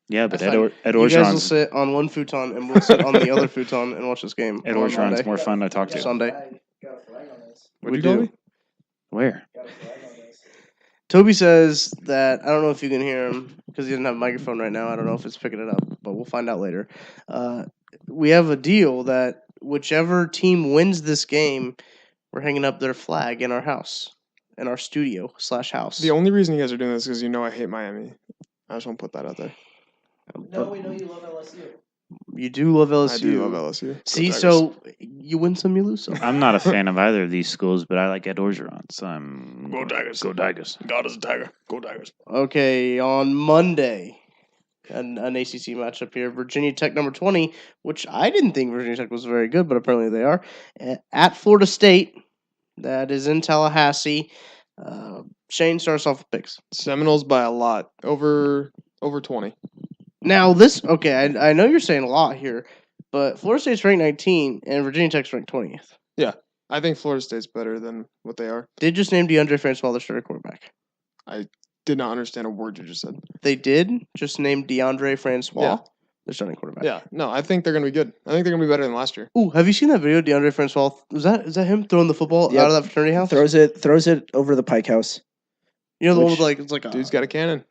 Yeah, but That's Ed fine. You guys will Orgeron's sit on one futon and we'll sit on the other futon and watch this game. Ed on Orgeron's Monday. more fun to talk to. Sunday. What'd We you call do. me? Where? Toby says that, I don't know if you can hear him because he doesn't have a microphone right now. I don't know if it's picking it up, but we'll find out later. We have a deal that whichever team wins this game, we're hanging up their flag in our house, in our studio/house. The only reason you guys are doing this is because you know I hate Miami. I just want to put that out there. No, we know you love LSU. You do love LSU. I do love LSU. Go See, Tigers. so you win some, you lose some. I'm not a fan of either of these schools, but I like Ed Orgeron, so I'm Go Tigers. Go Tigers. God is a tiger. Go Tigers. Okay, on Monday, an ACC matchup here. Virginia Tech number 20, which I didn't think Virginia Tech was very good, but apparently they are. At Florida State, that is in Tallahassee. Shane starts off with picks. Seminoles by a lot, over 20. Now I know you're saying a lot here, but Florida State's ranked 19 and Virginia Tech's ranked 20th. I think Florida State's better than what they are. They just named DeAndre Francois their starting quarterback. I did not understand a word you just said. They did just name DeAndre Francois Yeah. their starting quarterback. Yeah, no, I think they're going to be good. I think they're going to be better than last year. Ooh, have you seen that video? DeAndre Francois, is that him throwing the football Yep. out of that fraternity house? Throws it over the Pike House. You know the one Which- with like it's like a Dude's got a cannon.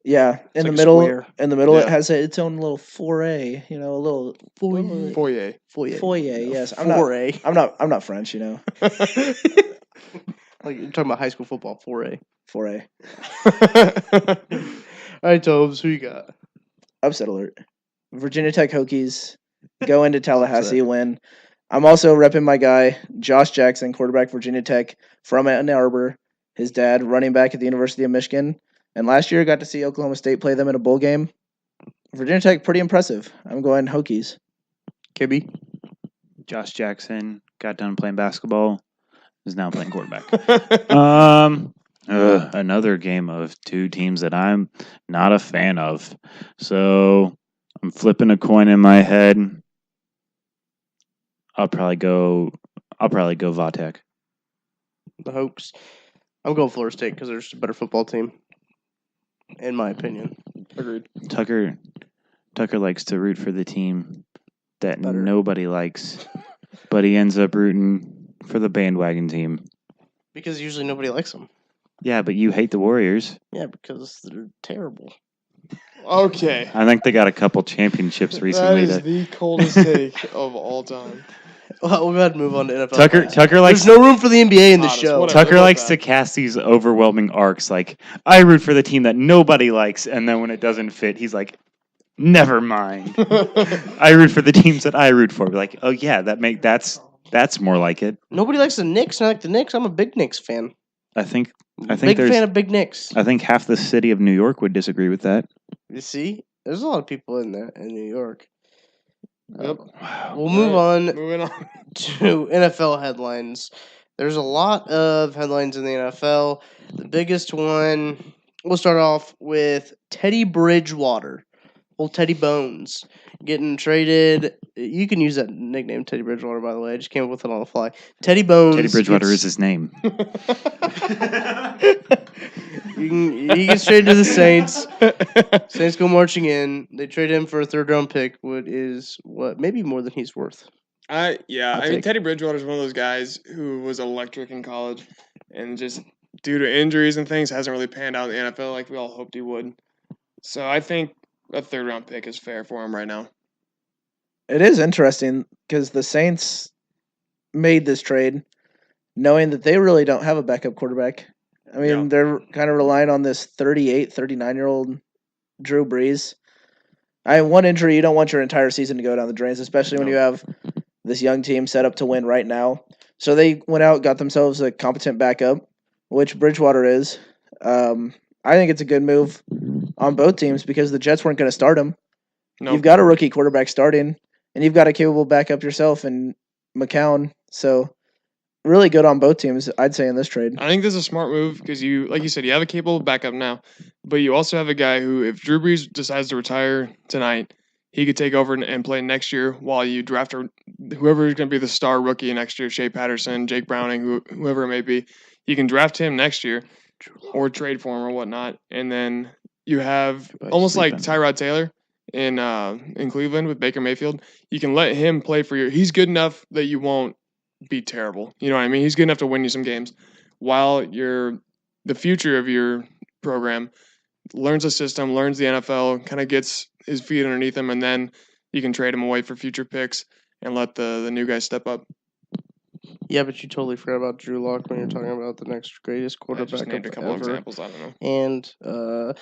Yeah, in like the a middle. square. In the middle, Yeah. it has its own little foray. A little foyer. Foyer. foyer. Yes, Foray. I'm not French. Like you're talking about high school football. Foray. Foray. All right, Tobes, who you got? Upset alert. Virginia Tech Hokies go into Tallahassee win. I'm also repping my guy Josh Jackson, quarterback Virginia Tech from Ann Arbor. His dad, running back at the University of Michigan. And last year, got to see Oklahoma State play them in a bowl game. Virginia Tech, pretty impressive. I'm going Hokies. KB. Josh Jackson got done playing basketball, is now playing quarterback. Another game of two teams that I'm not a fan of. So I'm flipping a coin in my head. I'll probably go Vatek. The Hoax. I'm going Florida State because they're just a better football team, in my opinion. Agreed. Tucker likes to root for the team that Better. nobody likes, but he ends up rooting for the bandwagon team. Because usually nobody likes them. Yeah, but you hate the Warriors. Yeah, because they're terrible. Okay. I think they got a couple championships That recently. is the coldest take of all time. Well, we'll go ahead and move on to NFL. Tucker likes There's no room for the NBA in the Hottest, show. whatever. Tucker about likes that. to cast these overwhelming arcs. Like, I root for the team that nobody likes, and then when it doesn't fit, he's like, never mind. I root for the teams that I root for. Like, oh yeah, that's more like it. Nobody likes the Knicks. I like the Knicks. I'm a big Knicks fan. I think Big fan of big Knicks. I think half the city of New York would disagree with that. You see, there's a lot of people in there in New York. Yep. We'll move on Moving on. to NFL headlines. There's a lot of headlines in the NFL. The biggest one, we'll start off with Teddy Bridgewater, old Teddy Bones, getting traded. You can use that nickname, Teddy Bridgewater, by the way. I just came up with it on the fly. Teddy Bones. Teddy Bridgewater is his name. He gets traded to the Saints. Saints go marching in. They trade him for a third-round pick, what is maybe more than he's worth. I mean, take- Teddy Bridgewater is one of those guys who was electric in college, and just due to injuries and things, hasn't really panned out in the NFL like we all hoped he would. So I think a third-round pick is fair for him right now. It is interesting because the Saints made this trade knowing that they really don't have a backup quarterback. I mean, Yeah. they're kind of relying on this 38, 39-year-old Drew Brees. One injury, you don't want your entire season to go down the drains, especially when you have this young team set up to win right now. So they went out, got themselves a competent backup, which Bridgewater is. I think it's a good move on both teams because the Jets weren't going to start him. No, You've got a rookie quarterback starting, and you've got a capable backup yourself in McCown. So really good on both teams, I'd say, in this trade. I think this is a smart move because like you said, you have a capable backup now, but you also have a guy who, if Drew Brees decides to retire tonight, he could take over and play next year while you draft whoever is going to be the star rookie next year, Shea Patterson, Jake Browning, whoever it may be. You can draft him next year or trade for him or whatnot, and then you have almost like Tyrod Taylor in Cleveland with Baker Mayfield. You can let him play for you. He's good enough that you won't be terrible. You know what I mean? He's good enough to win you some games while the future of your program learns the system, learns the NFL, kind of gets his feet underneath him, and then you can trade him away for future picks and let the new guys step up. Yeah, but you totally forgot about Drew Lock when you're talking about the next greatest I quarterback just named a couple ever. examples. I don't know. And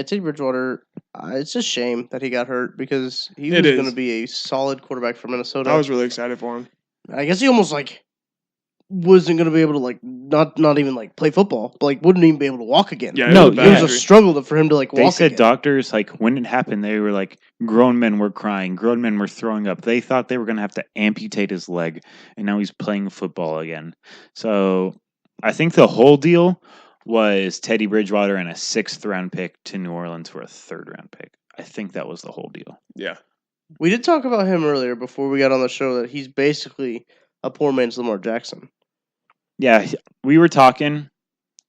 Teddy Bridgewater, it's a shame that he got hurt because he It was is. going to be a solid quarterback for Minnesota. I was really excited for him. I guess he almost wasn't going to be able to like not even like play football, but like wouldn't even be able to walk again. Yeah, No, it was a It bad was a injury. struggle for him to like They walk said again. doctors, like, when it happened, they were like, grown men were crying, grown men were throwing up. They thought they were going to have to amputate his leg, and now he's playing football again. So I think the whole deal was Teddy Bridgewater and a 6th-round pick to New Orleans for a 3rd-round pick. I think that was the whole deal. Yeah. We did talk about him earlier before we got on the show that he's basically a poor man's Lamar Jackson. Yeah, we were talking,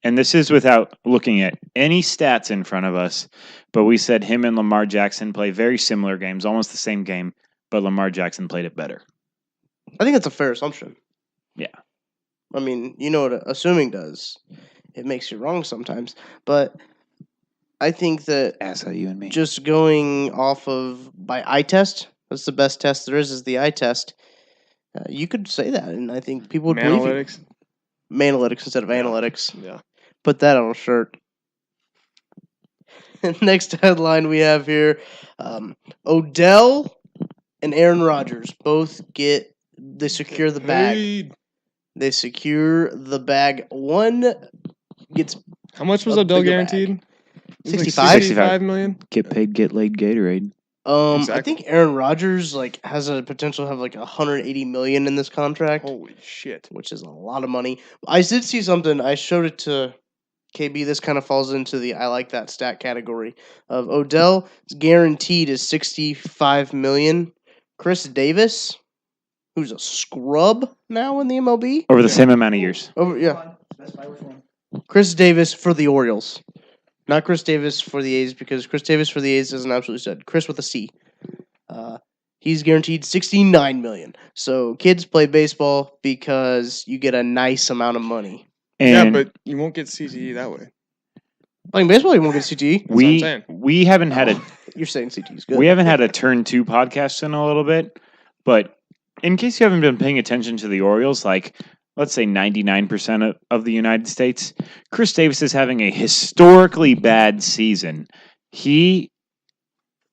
and this is without looking at any stats in front of us, but we said him and Lamar Jackson play very similar games, almost the same game, but Lamar Jackson played it better. I think that's a fair assumption. Yeah. I mean, you know what assuming does. It makes you wrong sometimes. But I think that Ass at you and me. just going off of by eye test, that's the best test there is the eye test. You could say that, and I think people would believe you. Analytics. Manalytics instead of Yeah. analytics. Yeah. Put that on a shirt. Next headline we have here: Odell and Aaron Rodgers both they secure the bag. Paid. They secure the bag. One gets How much was A Odell bigger bag. guaranteed? It was like 65? 65 million. Get paid, get laid, Gatorade. I Exactly. think Aaron Rodgers like has a potential to have like 180 million in this contract, Holy shit. which is a lot of money. I did see something. I showed it to KB. This kind of falls into the I like that stat category of Odell guaranteed is 65 million. Chris Davis, who's a scrub now in the MLB, Over the same amount of years. Chris Davis for the Orioles. Not Chris Davis for the A's, because Chris Davis for the A's is an absolute stud. Chris with a C. He's guaranteed $69 million. So kids play baseball because you get a nice amount of money. Yeah, And but you won't get CTE that way. Playing baseball, you won't get CTE. what I'm saying. we haven't had a You're saying CTE is good. we haven't had a turn 2 podcast in a little bit, but in case you haven't been paying attention to the Orioles, like let's say 99% of the United States, Chris Davis is having a historically bad season. He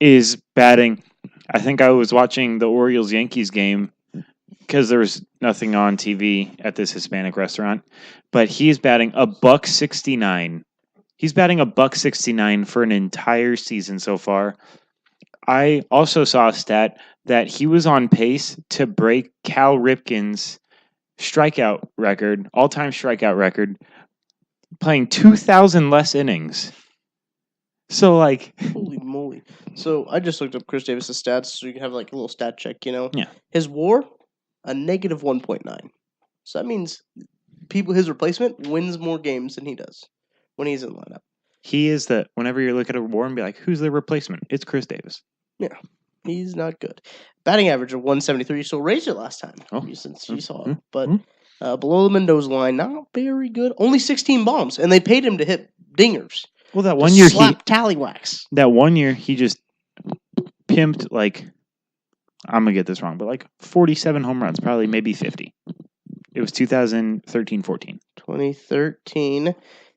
is batting. I think I was watching the Orioles-Yankees game because there was nothing on TV at this Hispanic restaurant, but he's batting $169. He's batting $169 for an entire season so far. I also saw a stat that he was on pace to break Cal Ripken's strikeout record, all-time strikeout record, playing 2,000 less innings. So, like, Holy moly. So I just looked up Chris Davis' stats so you can have like a little stat check, you know? Yeah. His WAR, a negative 1.9. So that means his replacement wins more games than he does when he's in the lineup. he is whenever you look at a war and be like, who's the replacement? It's Chris Davis. He's not good. Batting average of 173, so raised it last time. Oh. Since you saw it. Mm. But Mm. below the Mendoza line, not very good. Only 16 bombs, and they paid him to hit dingers. Well, that To one year slap tallywhacks. he just pimped like, I'm gonna get this wrong, but like 47 home runs, probably maybe 50. It was 2013-14. 2013,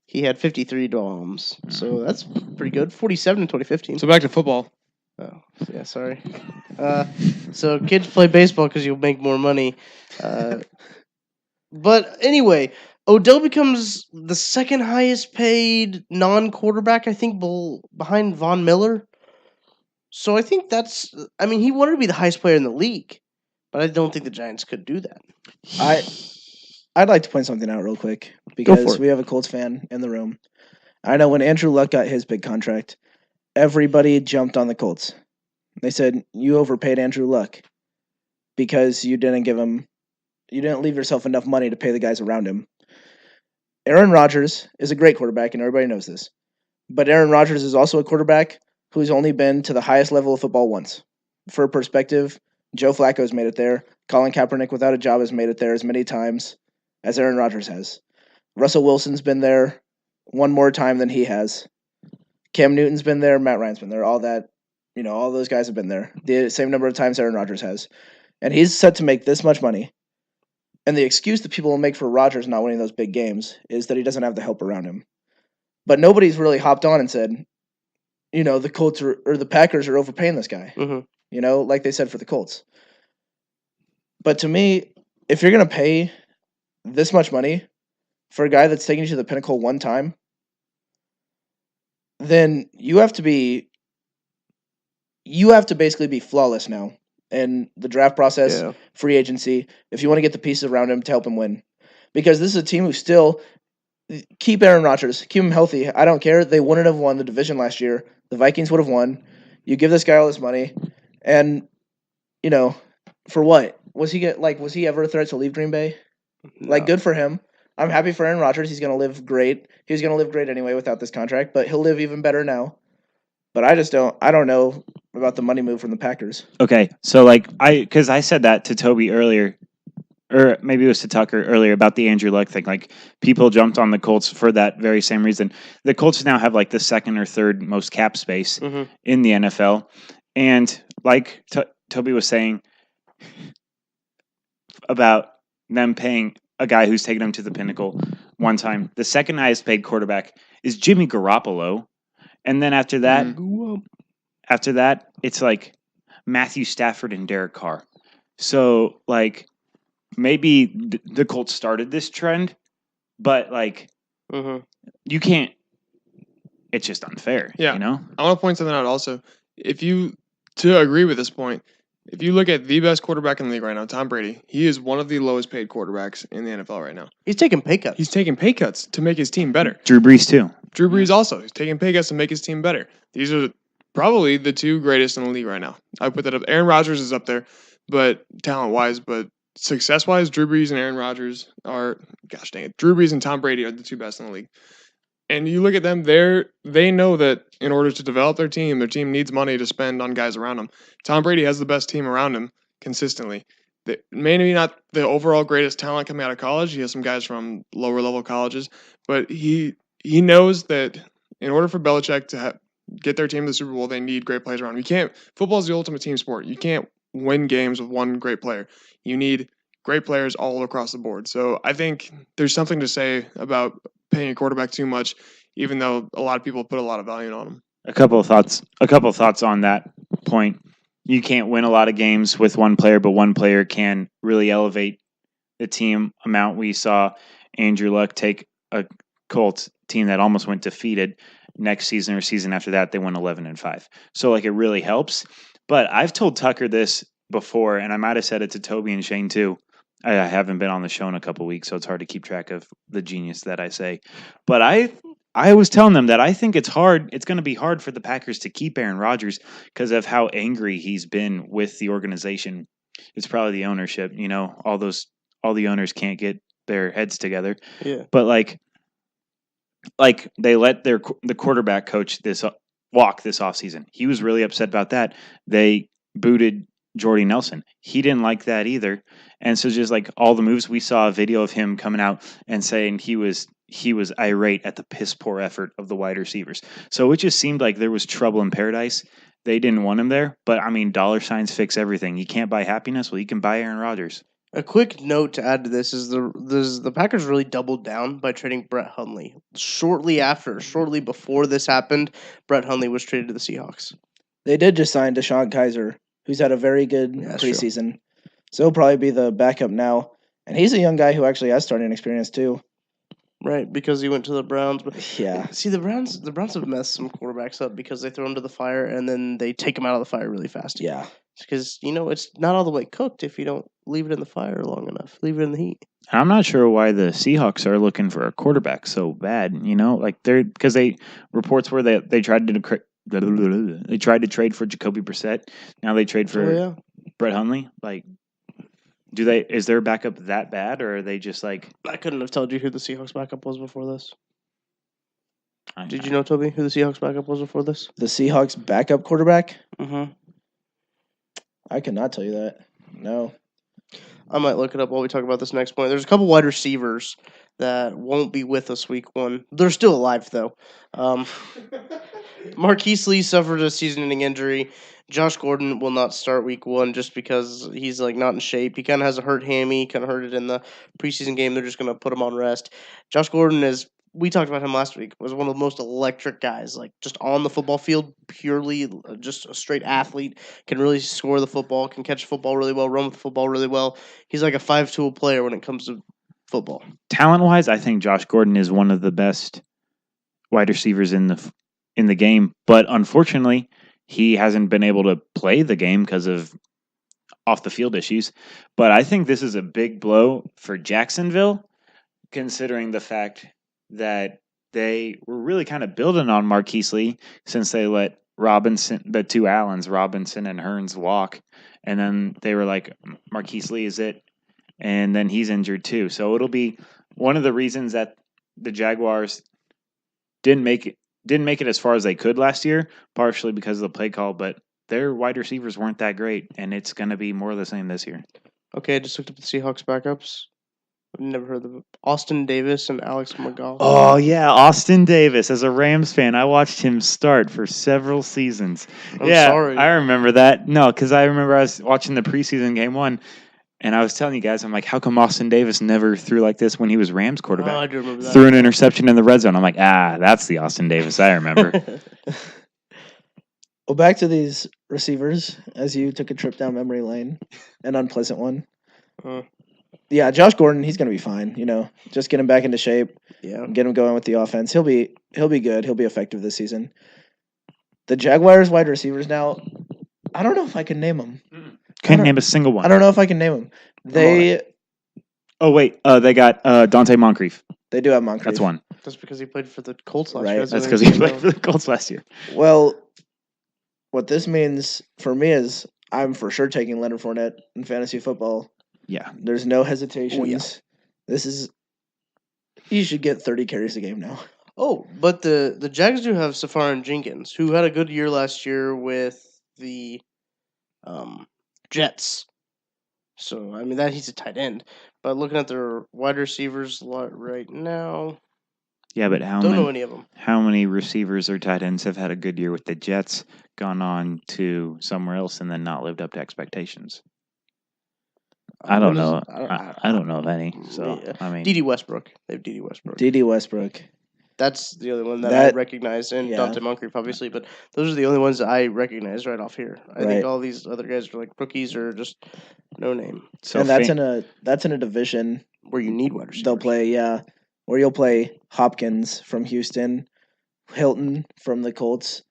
he had 53 bombs, so that's pretty good. 47 in 2015. So back to football. Oh, yeah, sorry. So kids play baseball because you'll make more money. But anyway, Odell becomes the second highest paid non-quarterback, I think, behind Von Miller. So I think he wanted to be the highest player in the league, but I don't think the Giants could do that. I'd like to point something out real quick for because it. we have a Colts fan in the room. I know when Andrew Luck got his big contract, everybody jumped on the Colts. They said, you overpaid Andrew Luck because you didn't leave yourself enough money to pay the guys around him. Aaron Rodgers is a great quarterback, and everybody knows this. But Aaron Rodgers is also a quarterback who's only been to the highest level of football once. For perspective, Joe Flacco's made it there. Colin Kaepernick without a job has made it there as many times as Aaron Rodgers has. Russell Wilson's been there one more time than he has. Cam Newton's been there. Matt Ryan's been there. All those guys have been there. The same number of times Aaron Rodgers has. And he's set to make this much money. And the excuse that people will make for Rodgers not winning those big games is that he doesn't have the help around him. But nobody's really hopped on and said, the Colts or the Packers are overpaying this guy. Mm-hmm. Like they said for the Colts. But to me, if you're going to pay this much money for a guy that's taken you to the pinnacle one time, then you have to basically be flawless now in the draft process, Yeah. free agency, if you want to get the pieces around him to help him win. Because this is a team who still keep Aaron Rodgers, keep him healthy. I don't care. They wouldn't have won the division last year. The Vikings would have won. You give this guy all this money, and for what? Was he ever a threat to leave Green Bay? Like, good for him. I'm happy for Aaron Rodgers. He's gonna live great. He was gonna live great anyway without this contract, but he'll live even better now. But I don't know about the money move from the Packers. Okay, so because I said that to Toby earlier, or maybe it was to Tucker earlier about the Andrew Luck thing. Like, people jumped on the Colts for that very same reason. The Colts now have like the second or third most cap space in the NFL, and like Toby was saying about them paying a guy who's taken them to the pinnacle one time. The second highest paid quarterback is Jimmy Garoppolo, and then after that, it's like Matthew Stafford and Derek Carr. So like, maybe the Colts started this trend, but like, you can't. It's just unfair. Yeah. I want to point something out also. To agree with this point, if you look at the best quarterback in the league right now, Tom Brady, he is one of the lowest paid quarterbacks in the NFL right now. He's taking pay cuts. He's taking pay cuts to make his team better. Drew Brees too. Drew Brees also. He's taking pay cuts to make his team better. These are probably the two greatest in the league right now. I put that up. Aaron Rodgers is up there, but talent-wise, but success-wise, Drew Brees and Aaron Rodgers are, gosh dang it, Drew Brees and Tom Brady are the two best in the league. And you look at them, they know that in order to develop their team needs money to spend on guys around them. Tom Brady has the best team around him consistently. Maybe not the overall greatest talent coming out of college. He has some guys from lower level colleges, but he knows that in order for Belichick to get their team to the Super Bowl, they need great players around him. Football is the ultimate team sport. You can't win games with one great player. You need great players all across the board. So I think there's something to say about paying a quarterback too much, even though a lot of people put a lot of value on him. A couple of thoughts on that point. You can't win a lot of games with one player, but one player can really elevate the team amount. We saw Andrew Luck take a Colts team that almost went defeated. Next season or season after that, they won 11-5. So like, it really helps. But I've told Tucker this before, and I might have said it to Toby and Shane too. I haven't been on the show in a couple weeks, so it's hard to keep track of the genius that I say. But I was telling them that I think it's hard. It's going to be hard for the Packers to keep Aaron Rodgers because of how angry he's been with the organization. It's probably the ownership. All the owners can't get their heads together. Yeah. But like they let the quarterback coach walk this offseason. He was really upset about that. They booted Jordy Nelson. He didn't like that either. And so just like all the moves, we saw a video of him coming out and saying he was irate at the piss poor effort of the wide receivers. So it just seemed like there was trouble in paradise. They didn't want him there, but I mean, dollar signs fix everything. You can't buy happiness. Well, you can buy Aaron Rodgers. A quick note to add to this is the Packers really doubled down by trading Brett Hundley. Shortly before this happened, Brett Hundley was traded to the Seahawks. They did just sign Deshaun Kaiser, who's had a very good preseason. True. So he'll probably be the backup now. And he's a young guy who actually has starting experience too. Right, because he went to the Browns. But yeah. See, the Browns have messed some quarterbacks up because they throw them to the fire and then they take them out of the fire really fast. Yeah. Because, it's not all the way cooked if you don't leave it in the fire long enough. Leave it in the heat. I'm not sure why the Seahawks are looking for a quarterback so bad, because they reports where they tried to trade for Jacoby Brissett. Now they trade for Brett Hundley. Like, is their backup that bad, or are they just like? I couldn't have told you who the Seahawks backup was before this. Did you know, Toby, who the Seahawks backup was before this? The Seahawks backup quarterback? Mm-hmm. I cannot tell you that. No. I might look it up while we talk about this next point. There's a couple wide receivers that won't be with us week one. They're still alive, though. Marquise Lee suffered a season-ending injury. Josh Gordon will not start week one just because he's not in shape. He kind of has a hurt hammy. Kind of hurt it in the preseason game. They're just going to put him on rest. Josh Gordon we talked about him last week, was one of the most electric guys, just on the football field, purely just a straight athlete, can really score the football, can catch the football really well, run with the football really well. He's like a 5-tool player when it comes to football. Talent-wise, I think Josh Gordon is one of the best wide receivers in the game, but unfortunately, he hasn't been able to play the game because of off the field issues. But I think this is a big blow for Jacksonville, considering the fact that they were really kind of building on Marquise Lee since they let the two Allens, Robinson and Hearns, walk. And then they were like, Marquise Lee is it. And then he's injured too. So it'll be one of the reasons that the Jaguars didn't make it as far as they could last year, partially because of the play call, but their wide receivers weren't that great, and it's going to be more of the same this year. Okay, I just looked up the Seahawks backups. I've never heard of them. Austin Davis and Alex McGough. Oh, yeah, Austin Davis. As a Rams fan, I watched him start for several seasons. I'm sorry. I remember that. No, because I remember I was watching the preseason game 1, and I was telling you guys, I'm like, how come Austin Davis never threw like this when he was Rams quarterback? Oh, I do remember that. Threw an interception in the red zone. I'm like, that's the Austin Davis I remember. Well, back to these receivers as you took a trip down memory lane, an unpleasant one. Yeah, Josh Gordon, he's going to be fine. Just get him back into shape. Yeah, get him going with the offense. He'll be good. He'll be effective this season. The Jaguars wide receivers now, I don't know if I can name them. Can't name a single one. I don't know if I can name them. They. Oh wait, they got Dante Moncrief. They do have Moncrief. That's one. That's because he played for the Colts last Right. year. That's because he played for the Colts last year. Well, what this means for me is I'm for sure taking Leonard Fournette in fantasy football. Yeah. There's no hesitations. Oh, yeah. This is. He should get 30 carries a game now. Oh, but the Jags do have Safarin Jenkins, who had a good year last year with the Jets. So, I mean, he's a tight end. But looking at their wide receivers right now, yeah, but don't know any of them. How many receivers or tight ends have had a good year with the Jets, gone on to somewhere else, and then not lived up to expectations? I don't know. I don't know of any. So yeah. I mean, D.D. Westbrook. They have D.D. Westbrook. D.D. Westbrook. That's the only one that I recognize, and Dante Moncrief, obviously. But those are the only ones that I recognize right off here. I think all these other guys are like rookies or just no name. So and that's in a division where you need wide receivers. They'll play, where you'll play Hopkins from Houston, Hilton from the Colts.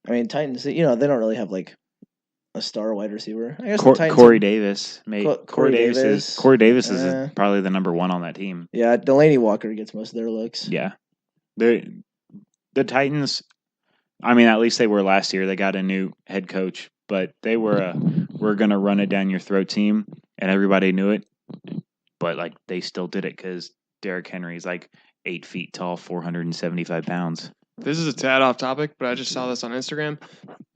I mean, Titans. They don't really have like a star wide receiver. I guess Corey Davis. Corey Davis is probably the number one on that team. Yeah, Delaney Walker gets most of their looks. Yeah. The Titans, I mean, at least they were last year. They got a new head coach, but they were we're going to run it down your throat team, and everybody knew it. But, like, they still did it because Derrick Henry is, like, 8 feet tall, 475 pounds. This is a tad off topic, but I just saw this on Instagram.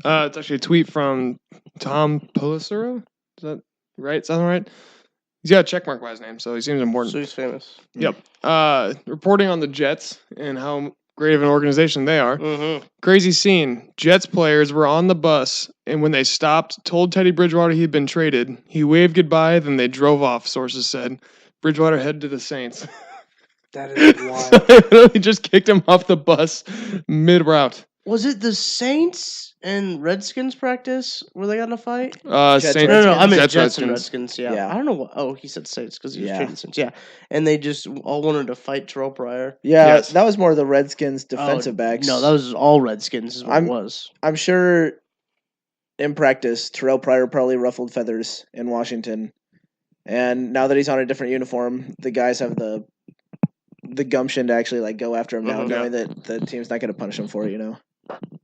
It's actually a tweet from Tom Pelissero. Is that right? Sound right? He's got a check mark by his name, so he seems important. So he's famous. Yep. Reporting on the Jets and how great of an organization they are. Mm-hmm. Crazy scene. Jets players were on the bus, and when they stopped, told Teddy Bridgewater he'd been traded. He waved goodbye, then they drove off, sources said. Bridgewater headed to the Saints. That is wild. So they literally just kicked him off the bus mid-route. Was it the Saints and Redskins practice where they got in a fight? Saints, no, I mean Jets Redskins. and Redskins. Yeah. I don't know what. Oh, he said Saints because he was trading Saints. Yeah, and they just all wanted to fight Terrell Pryor. Yeah, yes. That was more the Redskins defensive backs. No, that was all Redskins. Is what it was. I'm sure. In practice, Terrell Pryor probably ruffled feathers in Washington, and now that he's on a different uniform, the guys have the gumption to actually like go after him now, knowing that the team's not going to punish him for it.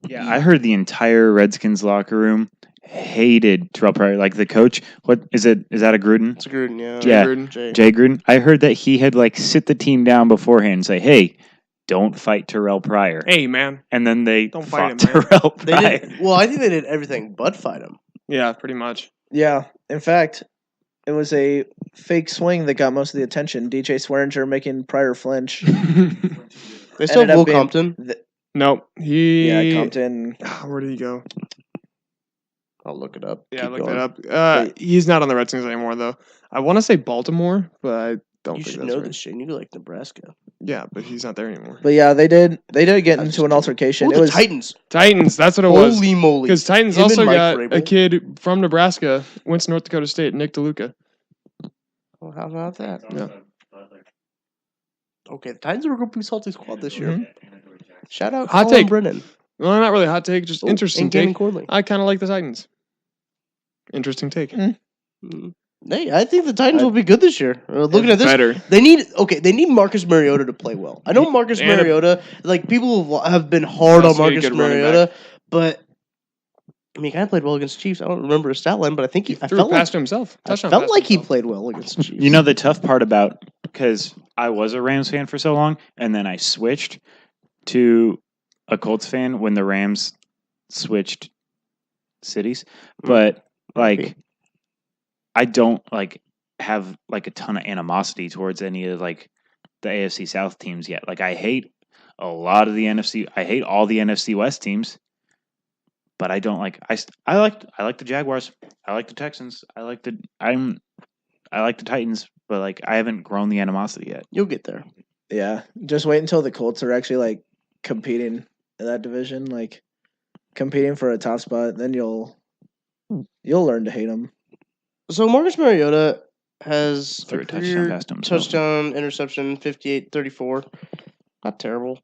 Yeah, I heard the entire Redskins locker room hated Terrell Pryor. Like the coach, what is it? Is that a Gruden? It's a Gruden, yeah. Jay Gruden. I heard that he had like sit the team down beforehand and say, "Hey, don't fight Terrell Pryor." Hey, man. And then they don't fought fight him, Terrell Pryor. I think they did everything but fight him. Yeah, pretty much. Yeah, in fact, it was a fake swing that got most of the attention. DJ Swearinger making Pryor flinch. They still have Will Compton. Nope. Compton. Where did he go? I'll look it up. Yeah, look that up. He's not on the Redskins anymore, though. I want to say Baltimore, but I don't think that's right. You should know this, Shane. You go like Nebraska. Yeah, but he's not there anymore. But yeah, they did get into an altercation. It was Titans. Titans, that's what it was. Holy moly. Because Titans also got a kid from Nebraska, went to North Dakota State, Nick DeLuca. Well, how about that? Yeah. Okay, the Titans are a pretty salty squad this year. Mhm. Shout out Hot Colin take. Brennan. Well, not really a hot take, just interesting and Gannon take. Corley. I kind of like the Titans. Interesting take. Hey, I think the Titans I- will be good this year. Looking at this, Better. they need Marcus Mariota to play well. I know Marcus And a- Mariota, like people have been hard on Also, a Marcus good running Mariota, but I mean, he kind of played well against the Chiefs. I don't remember his stat line, but I think He I threw felt a pass like to himself. I Touchdown felt pass like to he himself. played well against the Chiefs. You know the tough part about, because I was a Rams fan for so long, and then I switched to a Colts fan when the Rams switched cities. But like, I don't like have like a ton of animosity towards any of like the AFC South teams yet. Like, I hate a lot of the NFC. I hate all the NFC West teams. But I don't like I like the Jaguars. I like the Texans. I like the Titans, but like I haven't grown the animosity yet. You'll get there. Yeah, just wait until the Colts are actually like competing in that division, like competing for a top spot. Then you'll learn to hate them. So Marcus Mariota has Threw a a touchdown career pass to himself. touchdown, interception, 58-34. Not terrible.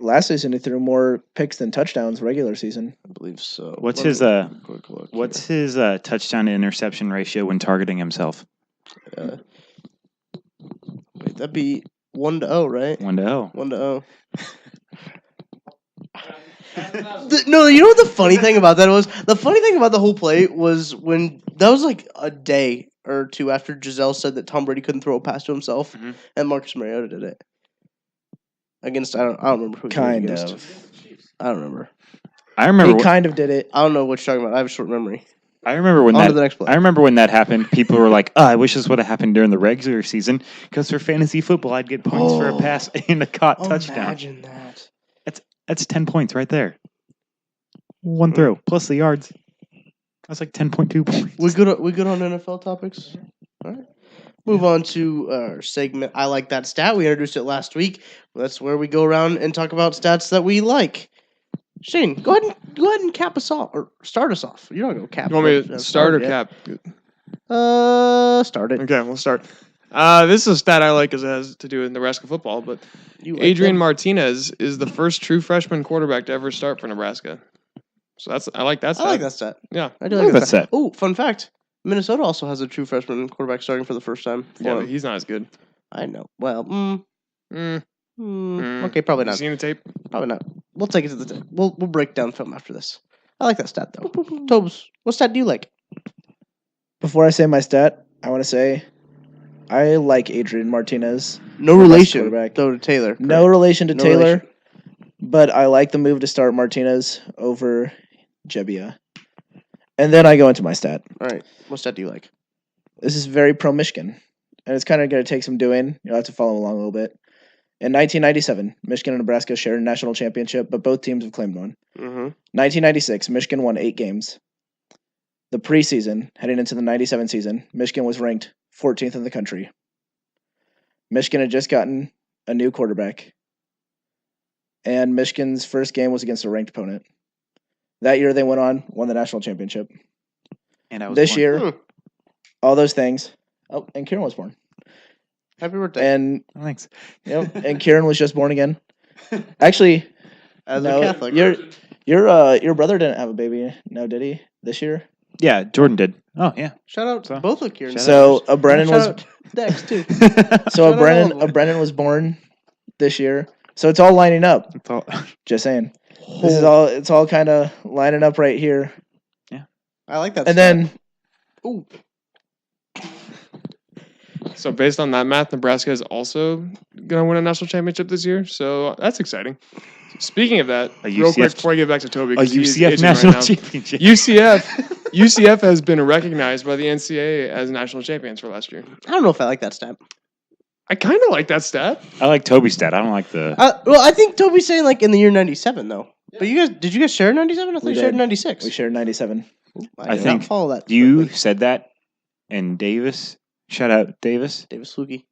Last season, he threw more picks than touchdowns regular season. I believe so. What's Let me his quick look What's here. his touchdown to interception ratio when targeting himself? Wait, that'd be 1-0, right? 1-0. 1-0. No, you know what the funny thing about that was? The funny thing about the whole play was when that was like a day or two after Giselle said that Tom Brady couldn't throw a pass to himself, Mhm. and Marcus Mariota did it against. I don't remember who he was Kind against. of. I don't remember. I He remember. kind of did it. I don't know what you're talking about. I have a short memory. I remember when On to that. the next play. I remember when that happened. People were like, "Oh, I wish this would have happened during the regular season because for fantasy football, I'd get points for a pass and a caught touchdown." Imagine that. That's 10 points right there. One throw plus the yards. That's like 10.2 points. We good on NFL topics. All right. Move on to our segment. I like that stat. We introduced it last week. That's where we go around and talk about stats that we like. Shane, go ahead and cap us off or start us off. You're not gonna cap. You want me it. to start or Yeah. cap? Start it. Okay, we'll start. This is a stat I like because it has to do with Nebraska football, but You like Adrian them? Martinez is the first true freshman quarterback to ever start for Nebraska. So I like that I stat. like that stat. Yeah. I do I like like that that stat. stat. Oh, fun fact: Minnesota also has a true freshman quarterback starting for the first time. for Yeah, but them. he's not as good. I know. Well, Mm. okay, probably You not. seen the tape? Probably not. We'll take it to the. We'll break down film after this. I like that stat though. Tobes, what stat do you like? Before I say my stat, I want to say I like Adrian Martinez. No The best relation quarterback. though to Taylor. No relation to No Taylor, relation. but I like the move to start Martinez over Jebbia. And then I go into my stat. All right. What stat do you like? This is very pro Michigan, and it's kind of going to take some doing. You'll have to follow along a little bit. In 1997, Michigan and Nebraska shared a national championship, but both teams have claimed one. Mm-hmm. 1996, Michigan won 8 games. The preseason, heading into the 97 season, Michigan was ranked 14th in the country. Michigan had just gotten a new quarterback, and Michigan's first game was against a ranked opponent. That year, they won the national championship. And I was This born- year, all those things. Oh, and Kieran was born. Happy birthday. And Thanks. and Kieran was just born again. Actually, As no, a Catholic. your brother didn't have a baby, no, did he? This year. Yeah, Jordan did. Oh yeah. Shout out to So- both of Kieran. Shout So a Brennan Shout was out Dex too. so shout a out all of Brennan them. a Brennan was born this year. So it's all lining up. That's all. Just saying. This is all it's all kind of lining up right here. I like that. And stat. then Ooh. So based on that math, Nebraska is also going to win a national championship this year. So that's exciting. Speaking of that, A real quick UCF before I get back to Toby, A 'cause he's UCF itching national right now. championship. UCF has been recognized by the NCAA as national champions for last year. I don't know if I like that stat. I kind of like that stat. I like Toby's stat. I don't like the. Well, I think Toby's saying like in the year '97 though. But did you guys share '97? I thought We you shared did. '96. we shared 97. I did think not follow that. You correctly. said that, and Davis. Shout out Davis. Davis Fluky.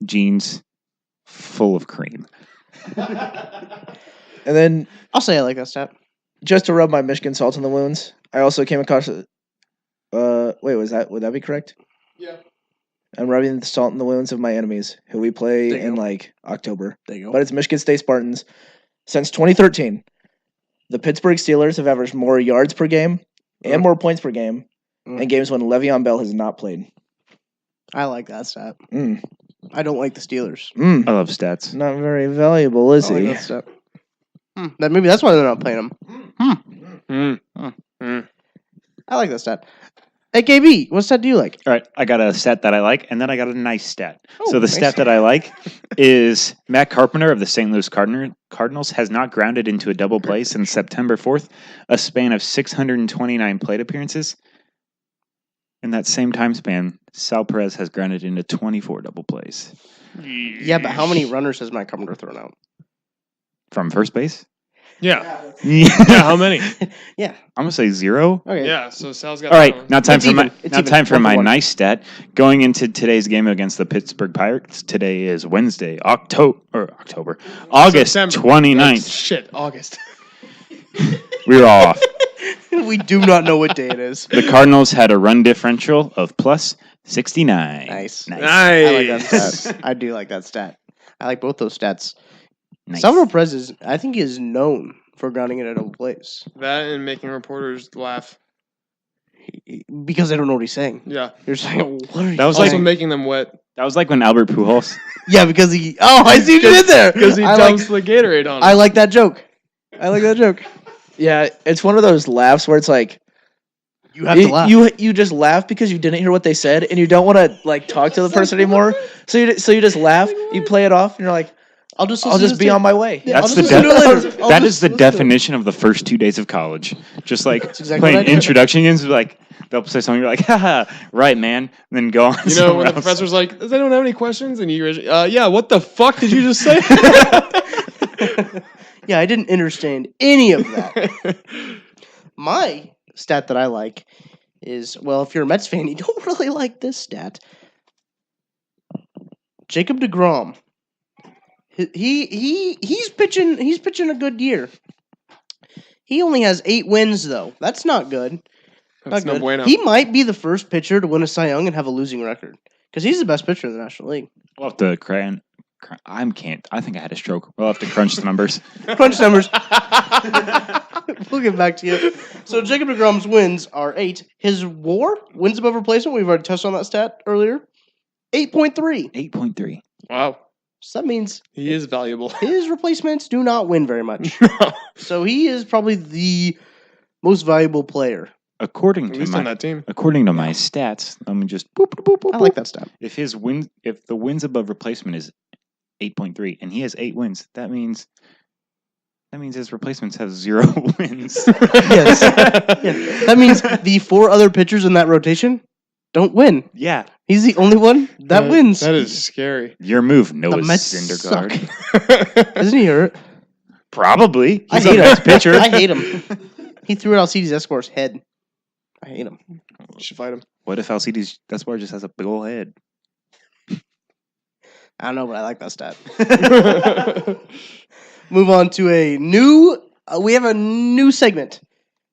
Jeans full of cream. And then I'll say I like that stat. just to rub my Michigan salt in the wounds, I also came across would that be correct? Yeah. I'm rubbing the salt in the wounds of my enemies, who we play There you in go. like October. There you go. But it's Michigan State Spartans. Since 2013, the Pittsburgh Steelers have averaged more yards per game and more points per game in games when Le'Veon Bell has not played. I like that stat. Mm. I don't like the Steelers. I love stats. Not very valuable, is I like he? that stat. Maybe that's why they're not playing him. I like that stat. Hey, KB, what stat do you like? All right, I got a stat that I like, and then I got a nice stat. Oh, so the nice. stat that I like is Matt Carpenter of the St. Louis Cardinals has not grounded into a double play since September 4th, a span of 629 plate appearances. In that same time span, Sal Perez has grounded into 24 double plays. Yeah, but how many runners has Matt Carpenter thrown out? From first base? Yeah. Yeah. Yeah, how many? Yeah. I'm going to say 0. Okay. Yeah, so Sal's got All that one. right, now time It's for even. my It's now even. time for 1 my for 1. nice stat. Going into today's game against the Pittsburgh Pirates, today is Wednesday, October, August September. 29th. Shit, August. We were all off. We do not know what day it is. The Cardinals had a run differential of plus 69. Nice. Nice. I like that stat. I do like that stat. I like both those stats. Nice. Salvador Perez is, I think, is known for grounding it at double plays That and making reporters laugh. because they don't know what he's saying. Yeah. You're saying, what are you That was Also like making them wet. that was like when Albert Pujols. Yeah, because he. Oh, I see what you did there. Because he I dumps the Gatorade on I him. like that joke. I like that joke. Yeah, it's one of those laughs where it's like You have to laugh. you just laugh because you didn't hear what they said and you don't want to like talk to the person anymore. So you just laugh, you play it off, and you're like, I'll just be on my way. Yeah, That's I'll the just listen to it later. I'll that just is the listen to it. definition of the first 2 days of college. Just like exactly playing what I did. introduction games, like they'll say something, you're like, haha, right, man, and then go on. You know, when somewhere the else. professor's like, does anyone have any questions? And you, yeah, what the fuck did you just say? Yeah, I didn't understand any of that. My stat that I like is, well, if you're a Mets fan, you don't really like this stat. Jacob deGrom. He's pitching a good year. He only has 8 wins though. That's not good. That's Not no good. bueno. He might be the first pitcher to win a Cy Young and have a losing record because he's the best pitcher in the National League. We'll have to I think I had a stroke. We'll have to crunch the numbers. Crunch numbers. We'll get back to you. So Jacob deGrom's wins are 8. His WAR, wins above replacement, we've already touched on that stat earlier. 8.3. 8.3. Wow. So that means He is valuable. his replacements do not win very much. So he is probably the most valuable player. According At to least on my that team. my stats, let me just boop, boop, boop, boop, I like boop. that stat. If the wins above replacement is 8.3 and he has 8 wins, that means his replacements have 0 wins. Yes. Yeah. That means the 4 other pitchers in that rotation don't win. Yeah. He's the only one that wins. That is scary. Your move, The Noah Mets Syndergaard. Isn't he hurt? Probably. I He's hate a him. Mets pitcher. I hate him. He threw it Alcides Escobar's head. I hate him. You should fight him. What if Alcides Escobar just has a big old head? I don't know, but I like that stat. Move on to a new. We have a new segment.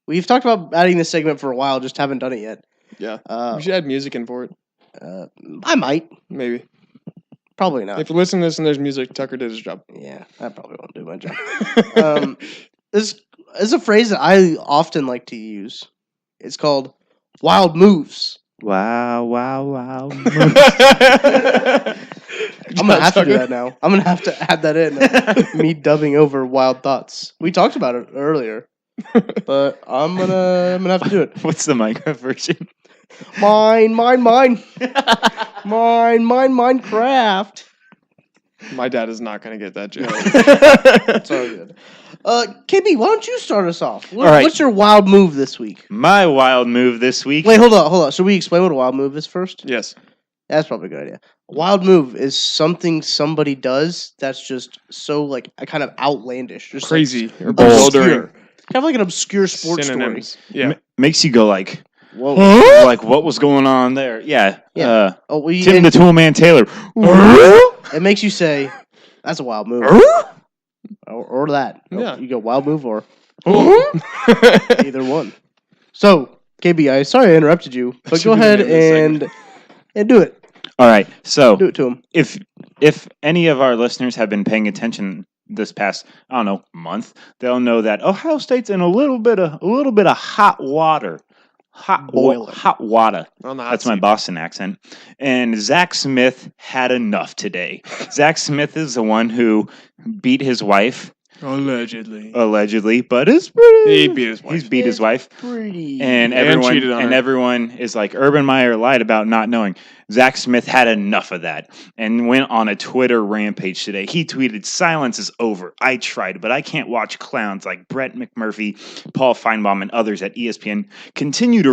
We've talked about adding this segment for a while, just haven't done it yet. Yeah. Uh, We should add music in for it. I might, Maybe. probably not. If you listen to this and there's music, Tucker did his job. Yeah, I probably won't do my job. This is a phrase that I often like to use. It's called wild moves. Wow, wow, wow. I'm gonna have to do that now. I'm gonna have to add that in. Me dubbing over wild thoughts. We talked about it earlier, but I'm gonna have to do it. What's the Minecraft version? Mine, Minecraft. My dad is not going to get that joke. It's all good. KB, why don't you start us off? All right. What's your wild move this week? My wild move this week. Wait, hold on. Should we explain what a wild move is first? Yes. That's probably a good idea. A wild move is something somebody does that's just so like kind of outlandish, just Crazy or like, bewildering. obscure, kind of like an obscure sports Synonyms. Yeah. Makes you go like, story. Whoa! like what was going on there? Yeah. Yeah. Oh, well, Tim the Toolman Taylor. it makes you say, "That's a wild move," or that. Yeah. You go wild move or either one. So, KB, sorry I interrupted you, but Should go be the ahead name of this and do it. All right. So Do it to him. if any of our listeners have been paying attention this past, I don't know, month, they'll know that Ohio State's in a little bit of hot water. Boiling. Hot water. On the hot That's my seat. Boston accent. And Zach Smith had enough today. Zach Smith is the one who beat his wife, Allegedly. but it's pretty. He beat his wife. He's beat his wife. Pretty. And cheated on her. everyone is like, Urban Meyer lied about not knowing. Zach Smith had enough of that and went on a Twitter rampage today. He tweeted, "Silence is over. I tried, but I can't watch clowns like Brett McMurphy, Paul Feinbaum, and others at ESPN continue to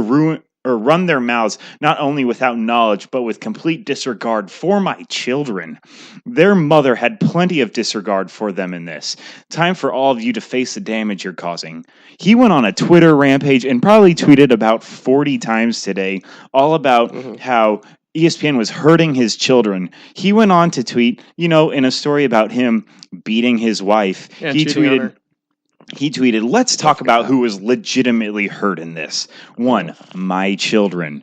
run their mouths, not only without knowledge, but with complete disregard for my children. Their mother had plenty of disregard for them in this. Time for all of you to face the damage you're causing." He went on a Twitter rampage and probably tweeted about 40 times today, all about how ESPN was hurting his children. He went on to tweet, in a story about him beating his wife. Yeah, he cheating on tweeted, her. He tweeted, "Let's talk about who was legitimately hurt in this. 1, my children.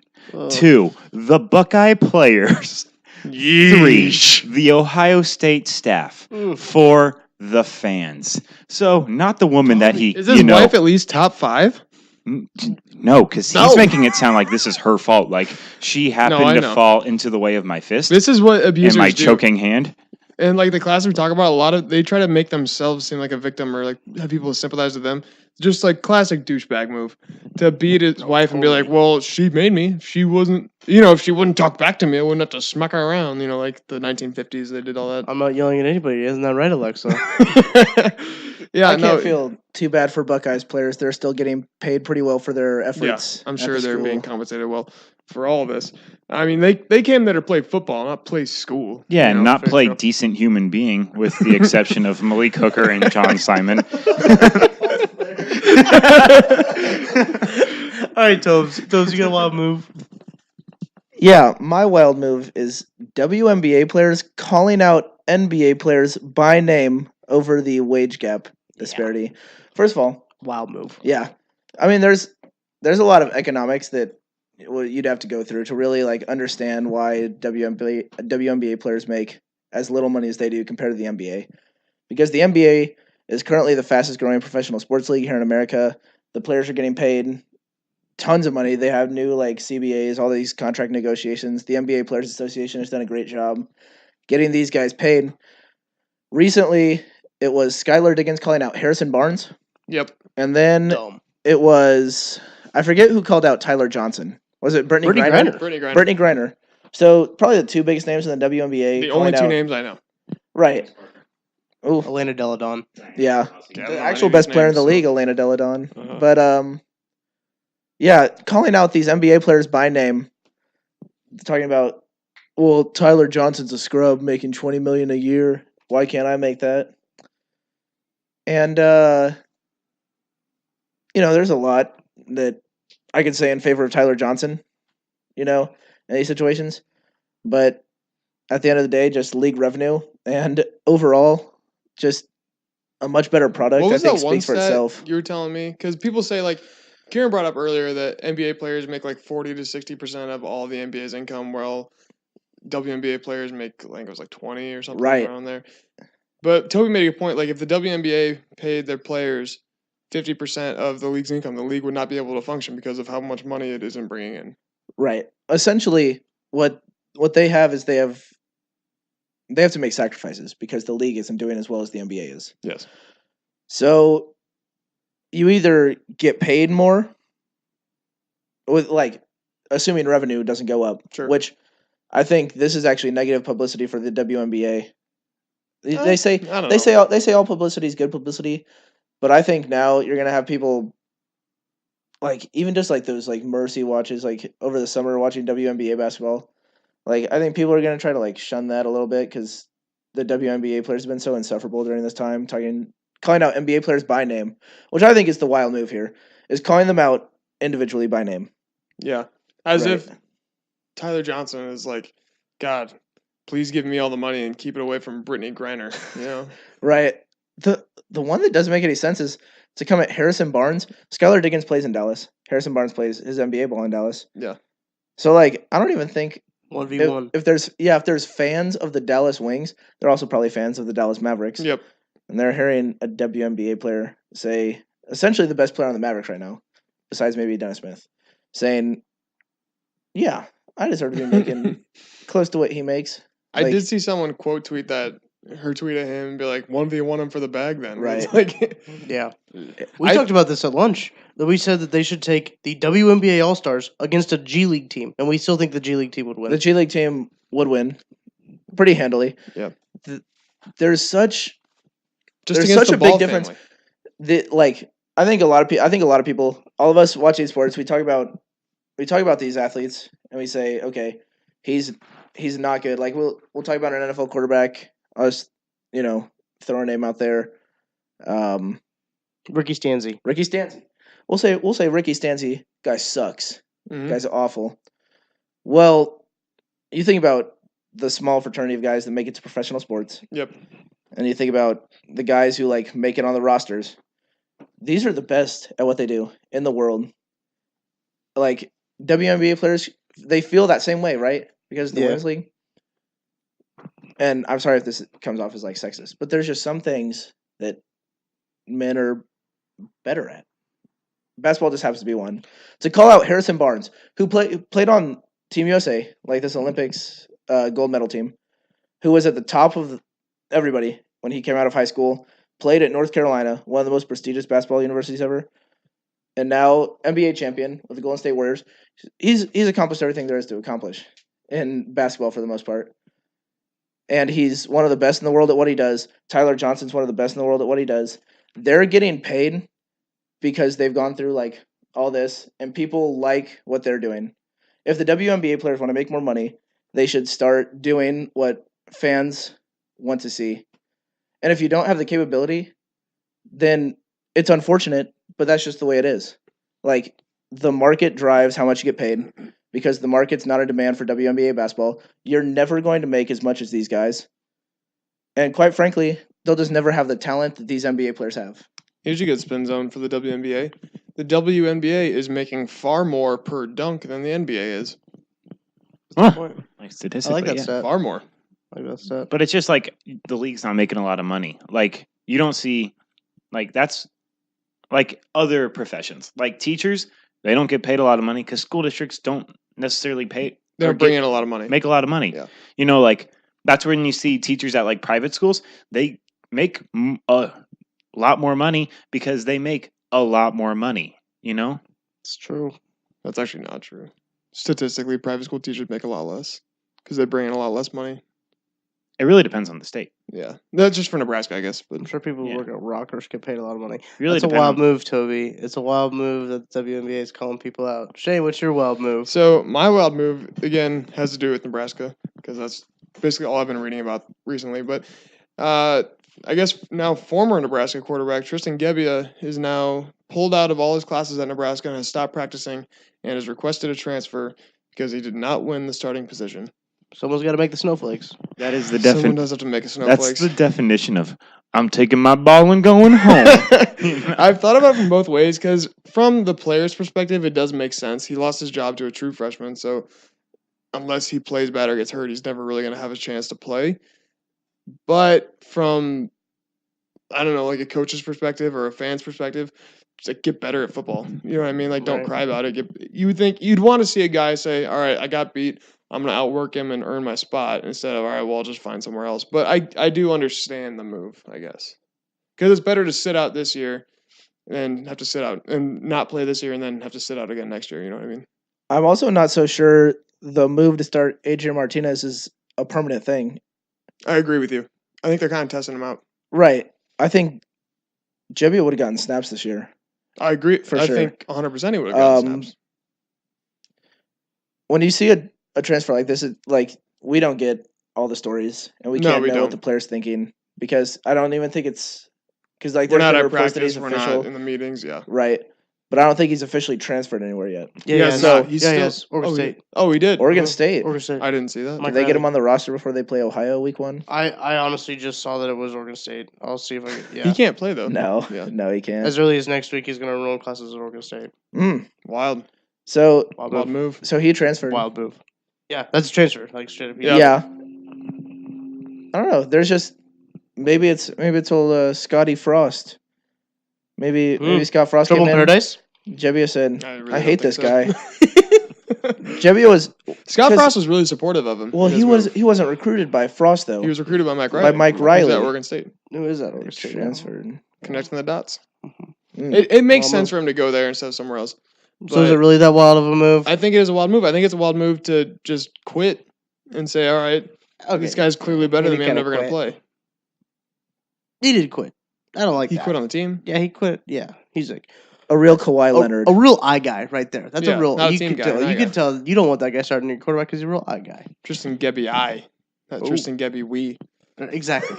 2, the Buckeye players. 3, Yeesh. the Ohio State staff. 4, the fans." So, not the woman that he, Is his wife at least top 5? No, because No. he's making it sound like this is her fault. Like she happened I to know. fall into the way of my fist This is what abusers and my do. choking hand. And like the class we talk about, they try to make themselves seem like a victim or like have people sympathize with them. Just like classic douchebag move to beat his wife and be like, "Well, she made me. If she wasn't, if she wouldn't talk back to me, I wouldn't have to smack her around." Like the 1950s, they did all that. I'm not yelling at anybody. Isn't that right, Alexa? Yeah, I can't feel too bad for Buckeyes players. They're still getting paid pretty well for their efforts. I'm at sure the they're school. being compensated well for all of this. I mean, they came there to play football, not play school. Yeah, and not play so- decent human being, with the exception of Malik Hooker and John Simon. All right, Tobes, you got a wild move. Yeah, my wild move is WNBA players calling out NBA players by name over the wage gap disparity. First of all, Wild move. yeah, I mean, there's a lot of economics that you'd have to go through to really like understand why WNBA players make as little money as they do compared to the NBA, because the NBA is currently the fastest growing professional sports league here in America. The players are getting paid tons of money. They have new like CBAs, all these contract negotiations. The NBA Players Association has done a great job getting these guys paid. Recently, it was Skylar Diggins calling out Harrison Barnes, Yep. and then Dumb. it was, I forget who called out Tyler Johnson. Was it Brittany Brittany Griner? Griner. Brittany Griner. Brittany Griner. So probably the two biggest names in the WNBA. The calling only two out- names I know. Right. Ooh, Elena Deladon. yeah. Yeah, I don't The know actual any of best these player in the names, league, so- Elena Deladon. Uh-huh. But yeah, calling out these NBA players by name, talking about, well, Tyler Johnson's a scrub making $20 million a year. Why can't I make that? And there's a lot that I could say in favor of Tyler Johnson, in these situations. But at the end of the day, just league revenue and overall, just a much better product. What I was think that one speaks for stat itself. you were telling me? Because people say like Kieran brought up earlier that NBA players make like 40 to 60% of all the NBA's income, while WNBA players make, I think it was like 20 or something Right. around there. But Toby made a point, like if the WNBA paid their players 50% of the league's income, the league would not be able to function because of how much money it isn't bringing in. Right. Essentially, what they have is they have to make sacrifices because the league isn't doing as well as the NBA is. Yes. So you either get paid more, with like assuming revenue doesn't go up, Sure. which I think this is actually negative publicity for the WNBA. They say I don't they know. say all publicity is good publicity, but I think now you're gonna have people like even just like those like mercy watches like over the summer watching WNBA basketball. Like I think people are gonna try to like shun that a little bit because the WNBA players have been so insufferable during this time. Calling out NBA players by name, which I think is the wild move here, is calling them out individually by name. Yeah. As Right. if Tyler Johnson is like, God, please give me all the money and keep it away from Brittany Griner. Right. The one that doesn't make any sense is to come at Harrison Barnes. Skylar Diggins plays in Dallas. Harrison Barnes plays his NBA ball in Dallas. Yeah. So like I don't even think 1v1. If there's fans of the Dallas Wings, they're also probably fans of the Dallas Mavericks. Yep. And they're hearing a WNBA player say, essentially the best player on the Mavericks right now, besides maybe Dennis Smith, saying, "Yeah, I deserve to be making close to what he makes." I did see someone quote tweet that, her tweet at him and be like, 1v1 him for the bag then. Right. It's like, Yeah. We talked about this at lunch. That we said that they should take the WNBA All Stars against a G League team, and we still think the G League team would win. The G League team would win pretty handily. Yeah. There's such just there's against such the a big Ball difference. family. I think a lot of people, all of us watching sports, we talk about these athletes and we say, okay, he's not good. Like we'll talk about an NFL quarterback. Us, throw a name out there. Ricky Stanzi. Ricky Stanzi. We'll say Ricky Stanzi. Guy sucks. Mhm. Guy's awful. Well, you think about the small fraternity of guys that make it to professional sports. Yep. And you think about the guys who make it on the rosters. These are the best at what they do in the world. Like WNBA players, they feel that same way, right? Because of the women's league. And I'm sorry if this comes off as sexist, but there's just some things that men are better at. Basketball just happens to be one. To call out Harrison Barnes, who played on Team USA, like this Olympics gold medal team, who was at the top of everybody when he came out of high school, played at North Carolina, one of the most prestigious basketball universities ever, and now NBA champion with the Golden State Warriors. He's accomplished everything there is to accomplish in basketball for the most part. And he's one of the best in the world at what he does. Tyler Johnson's one of the best in the world at what he does. They're getting paid because they've gone through all this, and people like what they're doing. If the WNBA players want to make more money, they should start doing what fans want to see. And if you don't have the capability, then it's unfortunate, but that's just the way it is. The market drives how much you get paid because the market's not a demand for WNBA basketball. You're never going to make as much as these guys. And quite frankly, they'll just never have the talent that these NBA players have. Here's a good spin zone for the WNBA. The WNBA is making far more per dunk than the NBA is. Like statistically, I like that stat. Far more. I like that stat. But it's just the league's not making a lot of money. You don't see, that's like other professions. Like teachers, they don't get paid a lot of money because school districts don't necessarily pay. They're bringing a lot of money. Make a lot of money. Yeah. That's when you see teachers at private schools. They make a lot more money because they make a lot more money. It's true. That's actually not true. Statistically, private school teachers make a lot less because they bring in a lot less money. It really depends on the state. Yeah. That's just for Nebraska, I guess. But I'm sure people who work at Rockers get paid a lot of money. Really That's a wild move, Toby. It's a wild move that the WNBA is calling people out. Shane, what's your wild move? So my wild move, again, has to do with Nebraska because that's basically all I've been reading about recently. But I guess now former Nebraska quarterback Tristan Gebbia is now pulled out of all his classes at Nebraska and has stopped practicing and has requested a transfer because he did not win the starting position. Someone's got to make the snowflakes. That is the Someone definition. does have to make a snowflakes. That's the definition of I'm taking my ball and going home. I've thought about it from both ways because from the player's perspective, it does make sense. He lost his job to a true freshman, so unless he plays bad or gets hurt, he's never really going to have a chance to play. But from, I don't know, a coach's perspective or a fan's perspective, just get better at football. You know what I mean? Don't cry about it. You'd want to see a guy say, all right, I got beat. I'm going to outwork him and earn my spot instead of, all right, well, I'll just find somewhere else. But I do understand the move, I guess. Because it's better to sit out this year and have to sit out and not play this year and then have to sit out again next year. You know what I mean? I'm also not so sure the move to start Adrian Martinez is a permanent thing. I agree with you. I think they're kind of testing him out. Right. I think Gebbia would have gotten snaps this year. I agree. For I sure. think 100% he would have gotten snaps. When you see a transfer like this, we don't get all the stories, and we can't know what the player's thinking because I don't even think it's because we're not at practice, we're not in the meetings, yeah. Right. But I don't think he's officially transferred anywhere yet. He's still Oregon State. He did. Oregon State. Oregon State. I didn't see that. Did they get him on the roster before they play Ohio week 1? I honestly just saw that it was Oregon State. I'll see if I can. Yeah. He can't play though. No. Yeah. No, he can't. As early as next week, he's going to enroll classes at Oregon State. Wild. So Wild move. So he transferred. Wild move. Yeah, that's a transfer. Like straight up. Yeah. I don't know. There's just maybe it's old Scotty Frost. Maybe Scott Frost Trouble in came in. Paradise. Jebbia said, really "I don't hate think this so. guy." Jebbia was Scott 'cause- Frost was really supportive of him. well. in his He move. wasn't recruited by Frost though. He was recruited by Mike By Riley. Mike Who's Riley. at Oregon State. Who is that? Oregon They State? transferred. Connecting the dots. Mm. It makes Well, sense for him to go there instead of somewhere else. So is But it really that wild of a move? I think it is a wild move. I think it's a wild move to just quit and say, all right, Okay. this guy's clearly better He than me. I'm kinda never going to quit. play. He did quit. I don't like He that. quit on the team. Yeah, he quit. Yeah, he's like A real Kawhi Leonard. a real eye guy right there. That's Yeah, a real. not a You team can guy, tell. an eye You can guy. tell. You don't want that guy starting your quarterback because he's a real eye guy. Tristan Gebby I. Not Ooh. Tristan Gebby we. Exactly.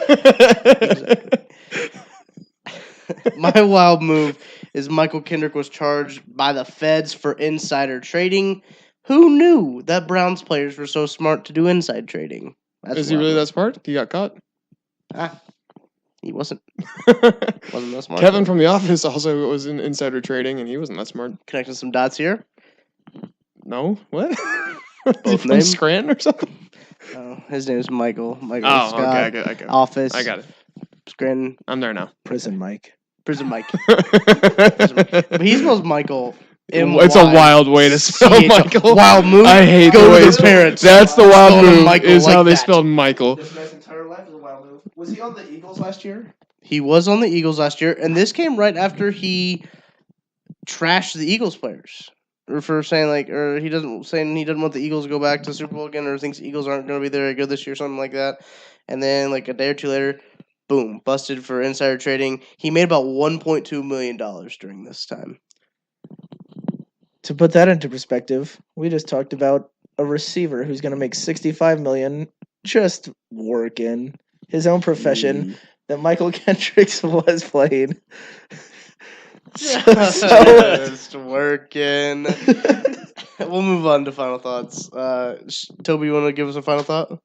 My wild move is Michael Kendrick was charged by the feds for insider trading. Who knew that Browns players were so smart to do inside trading? That's Is he wild really move. that smart? He got caught. He wasn't. Wasn't that smart. Kevin from The Office also was in insider trading, and he wasn't that smart. Connecting some dots here. No? What? Is he Both from names? Scranton or something? His name is Michael. Michael Oh, Scott. okay. I get it. Office. I got it. Scranton. I'm there now. Prison Mike. Prison Mike. But he spells Michael. It's a wild way to spell C-H-O. Michael. Wild move. I hate Go the to way his parents. That's the wild Spelling move. Michael Is like how they that. spelled Michael. This man's entire life is a wild move. Was he on the Eagles last year? He was on the Eagles last year, and this came right after he trashed the Eagles players. Or for saying he doesn't want the Eagles to go back to the Super Bowl again, or thinks the Eagles aren't going to be very good this year, something like that. And then like a day or two later, boom, busted for insider trading. He made about $1.2 million during this time. To put that into perspective, we just talked about a receiver who's going to make $65 million just working his own profession that Michael Kendricks was playing. Just working. We'll move on to final thoughts. Toby, you want to give us a final thought? Or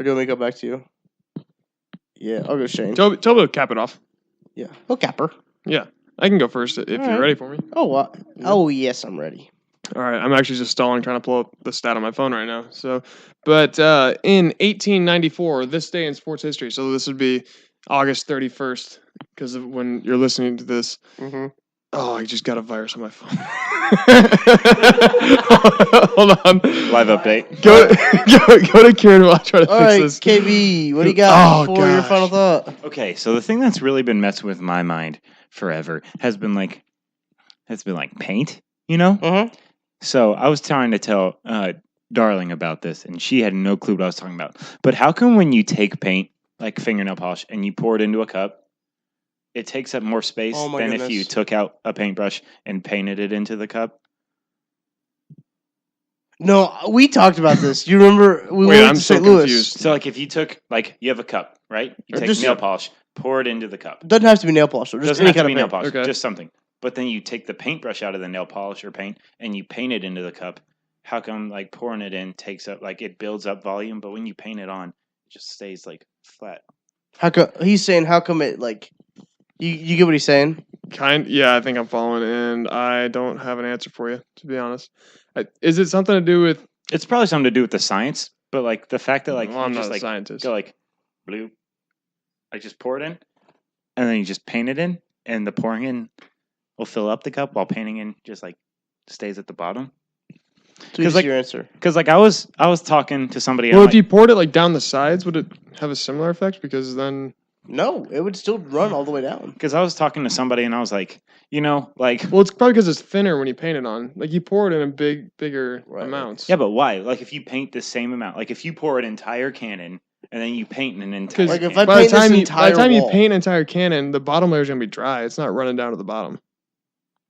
do you want me to go back to you? Yeah, I'll go Shane. Toby will cap it off. Yeah. Oh, Capper. Yeah. I can go first if you're Alright. ready for me. Oh, yes, I'm ready. All right, I'm actually just stalling trying to pull up the stat on my phone right now. But in 1894, this day in sports history, so this would be August 31st, because of when you're listening to this. Mm-hmm. Oh, I just got a virus on my phone. Hold on. Live update. Go to Kieran while I try to All fix right, this. KB, what do you got Oh, for your gosh. final thought? Okay, so the thing that's really been messing with my mind forever has been paint, you know? Mm-hmm. So I was trying to tell Darling about this, and she had no clue what I was talking about. But how come when you take paint, like fingernail polish, and you pour it into a cup, it takes up more space Oh my than if you goodness. took out a paintbrush and painted it into the cup? No, we talked about this. You remember we Wait, went I'm to so St. Louis. confused. So, like, if you took, you have a cup, right? You Or take just- nail polish, pour it into the cup. Doesn't have to be nail polish. Just Doesn't any have to kind be of nail paint. polish, Okay. just something. But then you take the paintbrush out of the nail polish or paint, and you paint it into the cup. How come, pouring it in takes up, it builds up volume, but when you paint it on, it just stays, flat? How come he's saying? How come it you get what he's saying? Yeah, I think I'm following, and I don't have an answer for you, to be honest. Is it something to do with? It's probably something to do with the science, but, the fact that, Well, I'm you not just, a scientist. go, blue, just pour it in, and then you just paint it in, and the pouring in will fill up the cup while painting in just, stays at the bottom. So just your answer. Because, I was talking to somebody, Well, and if you poured it down the sides, would it have a similar effect? Because then, No, it would still run all the way down. because I was talking to somebody, and I was like, well, it's probably because it's thinner when you paint it on. You pour it in bigger Right. amounts. yeah, but why? If you paint the same amount, if you pour an entire cannon, and then you paint an entire Because if cannon. I by the paint this time entire you wall- paint an entire cannon, the bottom layer is gonna be dry. It's not running down to the bottom.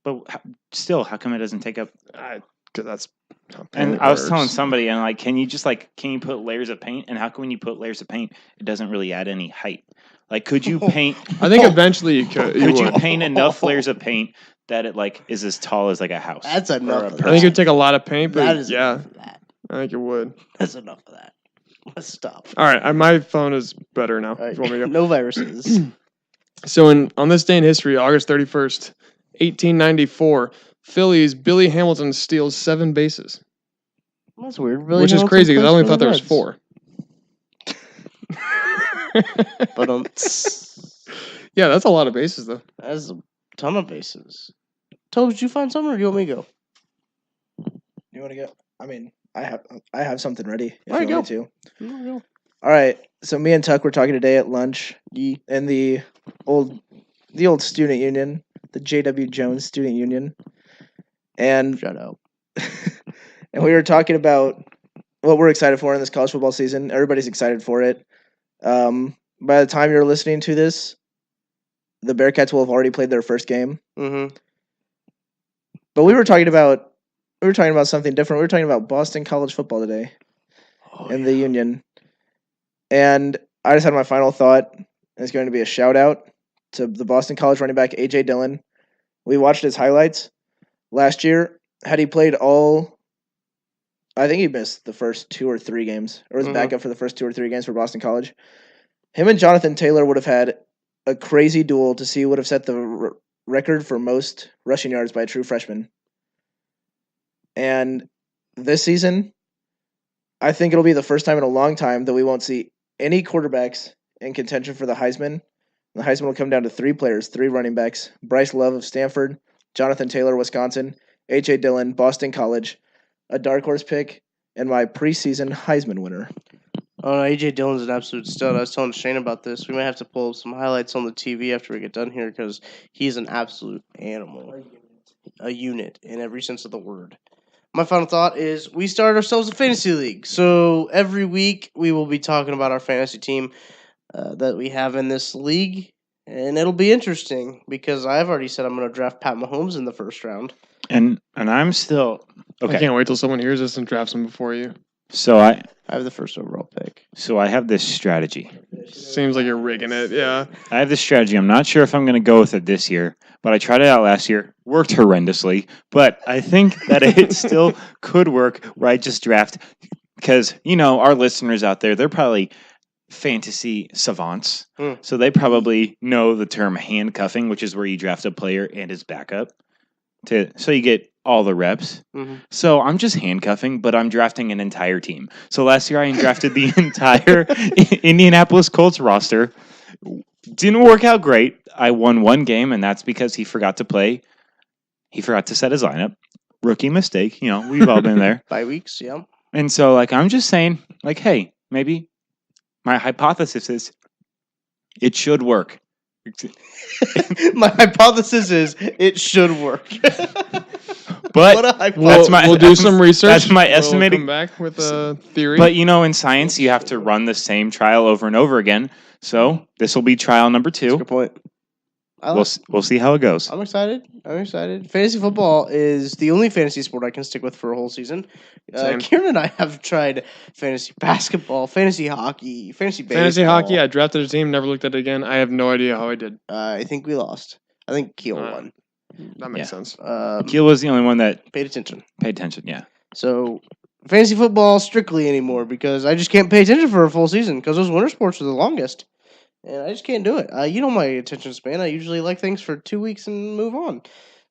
But still, how come it doesn't take up? Because that's how And paint I was telling works. somebody, and can you put layers of paint? And how come when you put layers of paint, it doesn't really add any height? Could you paint? I think eventually you could. Could you would. paint enough layers of paint that it is as tall as a house? That's enough. Of I that. think it would take a lot of paint, but That is yeah, enough of that. I think it would. That's enough of that. Let's stop. All right, my phone is better now. All right. If you want me to go. No viruses. So on this day in history, August 31st, 1894, Phillies Billy Hamilton steals 7 bases. That's weird. Really which is Hamilton crazy because I plays only for thought the there was Reds. 4. But yeah, that's a lot of bases though. that's a ton of bases. Tobes, did you find something, or do you want me to go? You want to go? I mean, I have something ready. If All right, you want me to. Go. All right. So me and Tuck were talking today at lunch in the old student union, the J.W. Jones Student Union, and Shout out. and we were talking about what we're excited for in this college football season. Everybody's excited for it. By the time you're listening to this, the Bearcats will have already played their first game. Mm-hmm. But we were talking about something different. We were talking about Boston College football today in the Union. And I just had my final thought. It's going to be a shout out to the Boston College running back A.J. Dillon. We watched his highlights last year. Had he played I think he missed the first 2 or 3 games, or was backup for the first 2 or 3 games for Boston College. Him and Jonathan Taylor would have had a crazy duel to see who would have set the record for most rushing yards by a true freshman. And this season, I think it'll be the first time in a long time that we won't see any quarterbacks in contention for the Heisman. The Heisman will come down to 3 players, 3 running backs: Bryce Love of Stanford, Jonathan Taylor, Wisconsin, A.J. Dillon, Boston College, a dark horse pick, and my preseason Heisman winner. Oh, no, A.J. Dillon's an absolute stud. I was telling Shane about this. We might have to pull up some highlights on the TV after we get done here because he's an absolute animal. A unit in every sense of the word. My final thought is we started ourselves a fantasy league. So every week we will be talking about our fantasy team that we have in this league. And it'll be interesting because I've already said I'm going to draft Pat Mahomes in the first round. And I'm still okay. I can't wait till someone hears this and drafts him before you. So I have the first overall pick. So I have this strategy. Seems like you're rigging it, yeah. I have this strategy. I'm not sure if I'm going to go with it this year, but I tried it out last year. Worked horrendously, but I think that it still could work where I just draft because, our listeners out there, they're probably fantasy savants. So they probably know the term handcuffing, which is where you draft a player and his backup so you get all the reps. So I'm just handcuffing, but I'm drafting an entire team. So last year I drafted the entire Indianapolis Colts roster. Didn't work out great. I won 1 game, and that's because he forgot to play. He forgot to set his lineup. Rookie mistake. We've all been there. Bye weeks, yeah. And so, I'm just saying, hey, maybe my hypothesis is it should work. My hypothesis is it should work. But we'll do some research. That's my estimated. We'll come back with a theory. But in science, you have to run the same trial over and over again. So this will be trial number 2. That's a good point. We'll see how it goes. I'm excited. Fantasy football is the only fantasy sport I can stick with for a whole season. Kieran and I have tried fantasy basketball, fantasy hockey, fantasy baseball. Fantasy hockey, I drafted a team, never looked at it again. I have no idea how I did. I think we lost. I think Keel won. That makes sense. Keel was the only one that paid attention. Yeah. So fantasy football strictly anymore because I just can't pay attention for a full season because those winter sports are the longest. And I just can't do it. My attention span. I usually like things for 2 weeks and move on.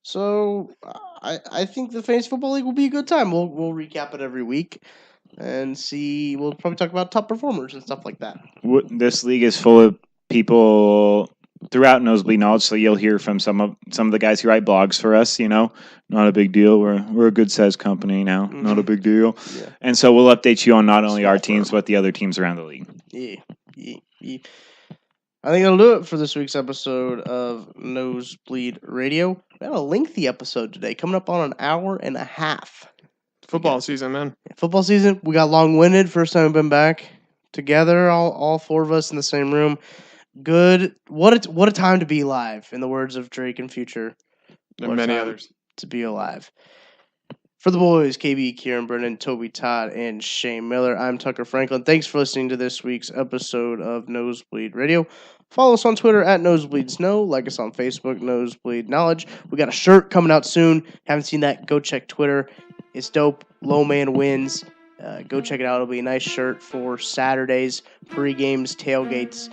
So I think the Fantasy Football League will be a good time. We'll recap it every week and see. We'll probably talk about top performers and stuff like that. This league is full of people throughout Nosebleed Knowledge, so you'll hear from some of the guys who write blogs for us. Not a big deal. We're a good sized company now. Mm-hmm. Not a big deal. Yeah. And so we'll update you on not only our teams but the other teams around the league. Yeah. I think that'll do it for this week's episode of Nosebleed Radio. We had a lengthy episode today, coming up on an hour and a half. Football season, man. Football season. We got long-winded. First time we've been back together, all 4 of us in the same room. Good. What a time to be alive, in the words of Drake and Future. And many others. To be alive. For the boys, KB, Kieran, Brennan, Toby, Todd, and Shane Miller, I'm Tucker Franklin. Thanks for listening to this week's episode of Nosebleed Radio. Follow us on Twitter at NosebleedSnow. Like us on Facebook, Nosebleed Knowledge. We got a shirt coming out soon. Haven't seen that? Go check Twitter. It's dope. Low Man wins. Go check it out. It'll be a nice shirt for Saturdays, pre-games, tailgates.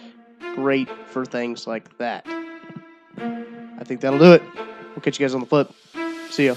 Great for things like that. I think that'll do it. We'll catch you guys on the flip. See ya.